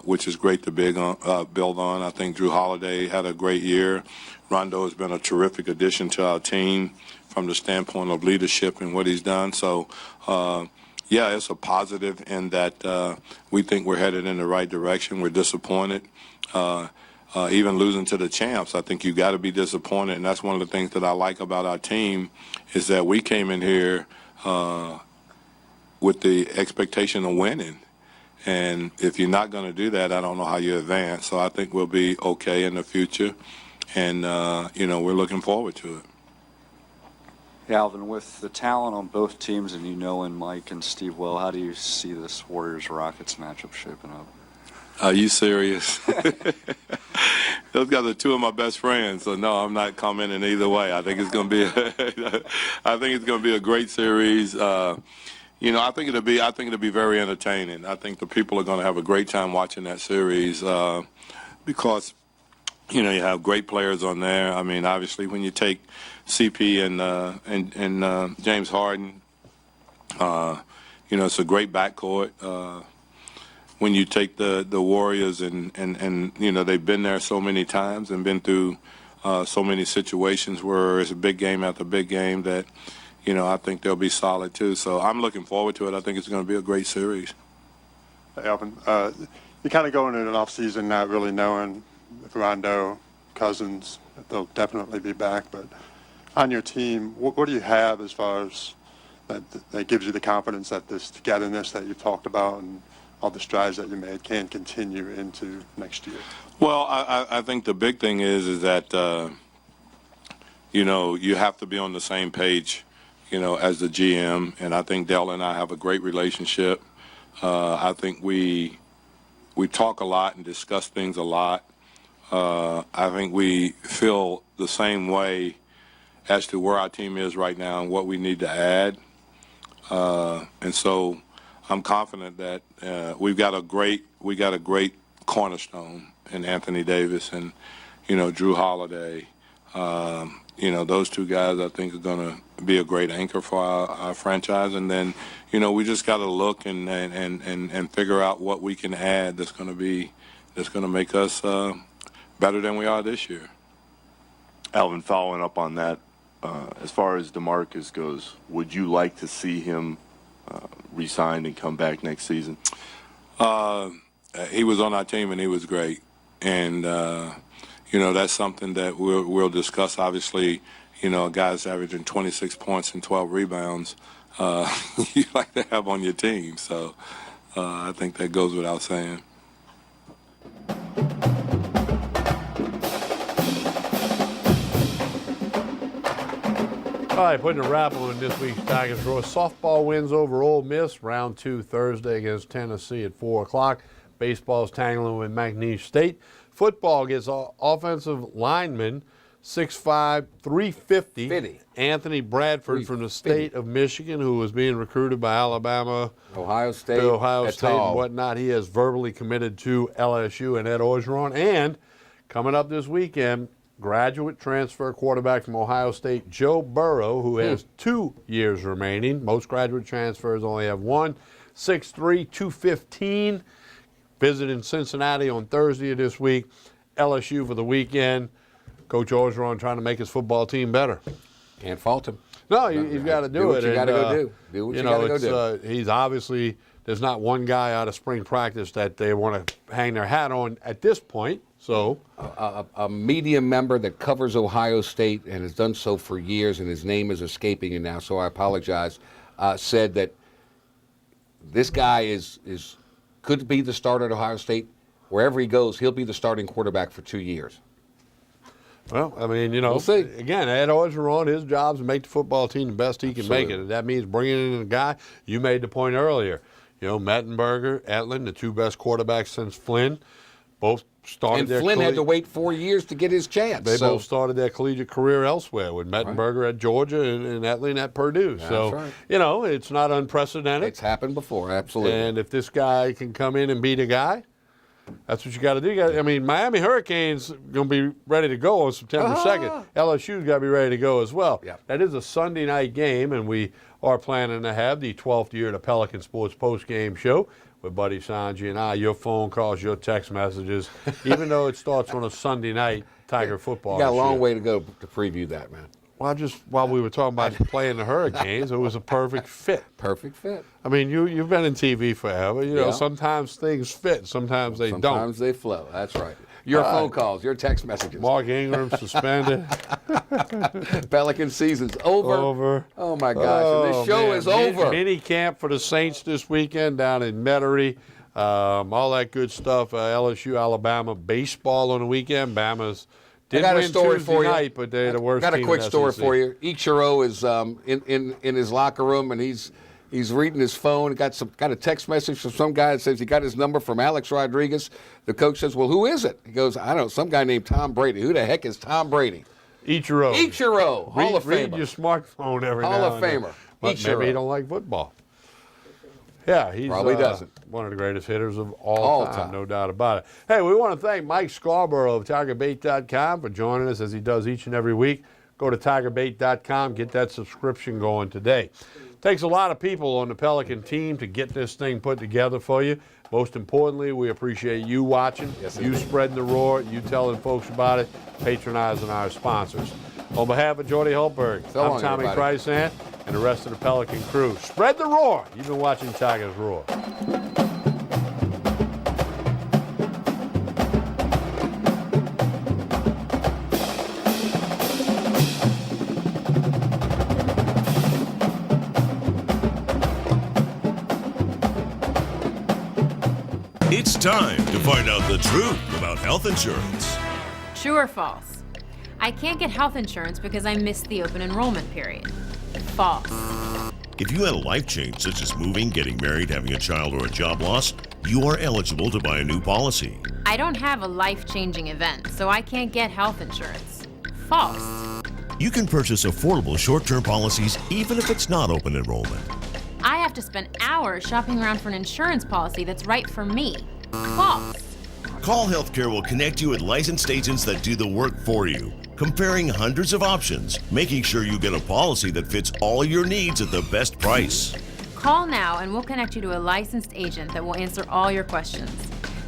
which is great to build on. I think Drew Holiday had a great year. Rondo has been a terrific addition to our team from the standpoint of leadership and what he's done. So, yeah, it's a positive in that we think we're headed in the right direction. We're disappointed. Even losing to the champs, I think you got to be disappointed. And that's one of the things that I like about our team is that we came in here with the expectation of winning. And if you're not going to do that, I don't know how you advance. So I think we'll be okay in the future. And, we're looking forward to it. Hey, Alvin, with the talent on both teams and knowing Mike and Steve well, how do you see this Warriors-Rockets matchup shaping up? Are you serious? Those guys are 2 of my best friends, so no, I'm not commenting either way. I think it's going to be a great series. I think it'll be very entertaining. I think the people are going to have a great time watching that series because you have great players on there. I mean, obviously, when you take CP and James Harden, it's a great backcourt. When you take the Warriors and they've been there so many times and been through so many situations where it's a big game after big game that, I think they'll be solid too. So I'm looking forward to it. I think it's going to be a great series. Hey, Alvin, you kind of go into an offseason not really knowing if Rondo, Cousins, they'll definitely be back. But on your team, what do you have as far as that gives you the confidence that this togetherness that you talked about and all the strides that you made can continue into next year? Well, I think the big thing is that, you have to be on the same page, as the GM. And I think Dell and I have a great relationship. I think we talk a lot and discuss things a lot. I think we feel the same way as to where our team is right now and what we need to add. And so I'm confident that we got a great cornerstone in Anthony Davis and Drew Holiday. Those 2 guys I think are going to be a great anchor for our franchise. And then we just got to look and figure out what we can add that's going to make us better than we are this year. Alvin, following up on that, as far as DeMarcus goes, would you like to see him re-signed and come back next season? He was on our team and he was great, and that's something that we'll discuss. Obviously, a guy's averaging 26 points and 12 rebounds. You like to have on your team, so I think that goes without saying. All right, putting a wrap on this week's Tigers Draw. Softball wins over Ole Miss. Round 2 Thursday against Tennessee at 4 o'clock. Baseball's tangling with McNeese State. Football gets offensive lineman 6'5", 350. Anthony Bradford from the state of Michigan, who was being recruited by Alabama, Ohio State, and whatnot. He has verbally committed to LSU and Ed Orgeron. And coming up this weekend, graduate transfer quarterback from Ohio State, Joe Burrow, who has 2 years remaining. Most graduate transfers only have one. 6'3", 215. Visiting Cincinnati on Thursday of this week. LSU for the weekend. Coach Orgeron trying to make his football team better. Can't fault him. No, you've got to do what it. you got to go do. Do what you got to go do. He's obviously, there's not one guy out of spring practice that they want to hang their hat on at this point. So a media member that covers Ohio State and has done so for years, and his name is escaping you now, so I apologize, said that this guy could be the starter at Ohio State. Wherever he goes, he'll be the starting quarterback for 2 years. Well, I mean, we'll see. Again, Ed Orgeron, his job is to make the football team the best he can make it. And that means bringing in a guy. You made the point earlier. Mettenberger, Etlin, the 2 best quarterbacks since Flynn, both started their Flynn had to wait 4 years to get his chance. They both started their collegiate career elsewhere, with Mettenberger at Georgia and Etlin at Purdue. That's so, right. It's not unprecedented. It's happened before, absolutely. And if this guy can come in and be the guy, that's what you got to do. Miami Hurricanes going to be ready to go on September 2nd. LSU's got to be ready to go as well. Yep. That is a Sunday night game, and we are planning to have the 12th year of the Pelican Sports Post-Game Show with Buddy Sanji and I. Your phone calls, your text messages, even though it starts on a Sunday night, Tiger football. You got a long way to go to preview that, man. Well, just while we were talking about playing the Hurricanes, it was a perfect fit. Perfect fit. You've been in TV forever. Sometimes things fit, sometimes they don't. Sometimes they flow. That's right. Your phone calls, your text messages. Mark Ingram suspended. Pelican season's over. Oh, my gosh. And this show is over. Mini camp for the Saints this weekend down in Metairie. All that good stuff. LSU, Alabama baseball on the weekend. Bama's did I got win a story Tuesday for you. night, but they're the worst I got a team quick in the story SEC. for you. Ichiro is in his locker room, and he's reading his phone. Got a text message from some guy that says he got his number from Alex Rodriguez. The coach says, "Well, who is it?" He goes, "I don't know, some guy named Tom Brady." Who the heck is Tom Brady? Ichiro, Hall of Famer. Read your smartphone every Hall now of and then. Famer. But Ichiro. maybe he don't like football. Yeah, he's Probably doesn't. One of the greatest hitters of all time, no doubt about it. Hey, we want to thank Mike Scarborough of TigerBait.com for joining us as he does each and every week. Go to TigerBait.com, get that subscription going today. Takes a lot of people on the Pelican team to get this thing put together for you. Most importantly, we appreciate you watching, you spreading the roar, you telling folks about it, patronizing our sponsors. On behalf of Jordy Hultberg, I'm Tommy Chrysan and the rest of the Pelican crew. Spread the roar. You've been watching Tigers Roar. It's time to find out the truth about health insurance. True or false? I can't get health insurance because I missed the open enrollment period. False. If you had a life change such as moving, getting married, having a child, or a job loss, you are eligible to buy a new policy. I don't have a life-changing event, so I can't get health insurance. False. You can purchase affordable short-term policies even if it's not open enrollment. I have to spend hours shopping around for an insurance policy that's right for me. False. Call Healthcare will connect you with licensed agents that do the work for you, comparing hundreds of options, making sure you get a policy that fits all your needs at the best price. Call now and we'll connect you to a licensed agent that will answer all your questions.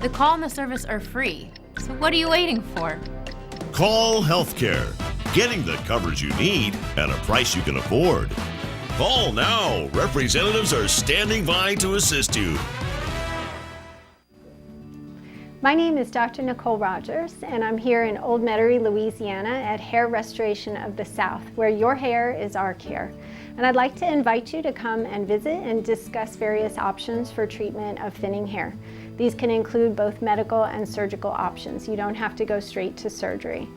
The call and the service are free, so what are you waiting for? Call Healthcare, getting the coverage you need at a price you can afford. Call now. Representatives are standing by to assist you. My name is Dr. Nicole Rogers, and I'm here in Old Metairie, Louisiana at Hair Restoration of the South, where your hair is our care. And I'd like to invite you to come and visit and discuss various options for treatment of thinning hair. These can include both medical and surgical options. You don't have to go straight to surgery.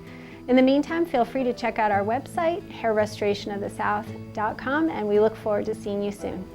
In the meantime, feel free to check out our website, hairrestorationofthesouth.com, and we look forward to seeing you soon.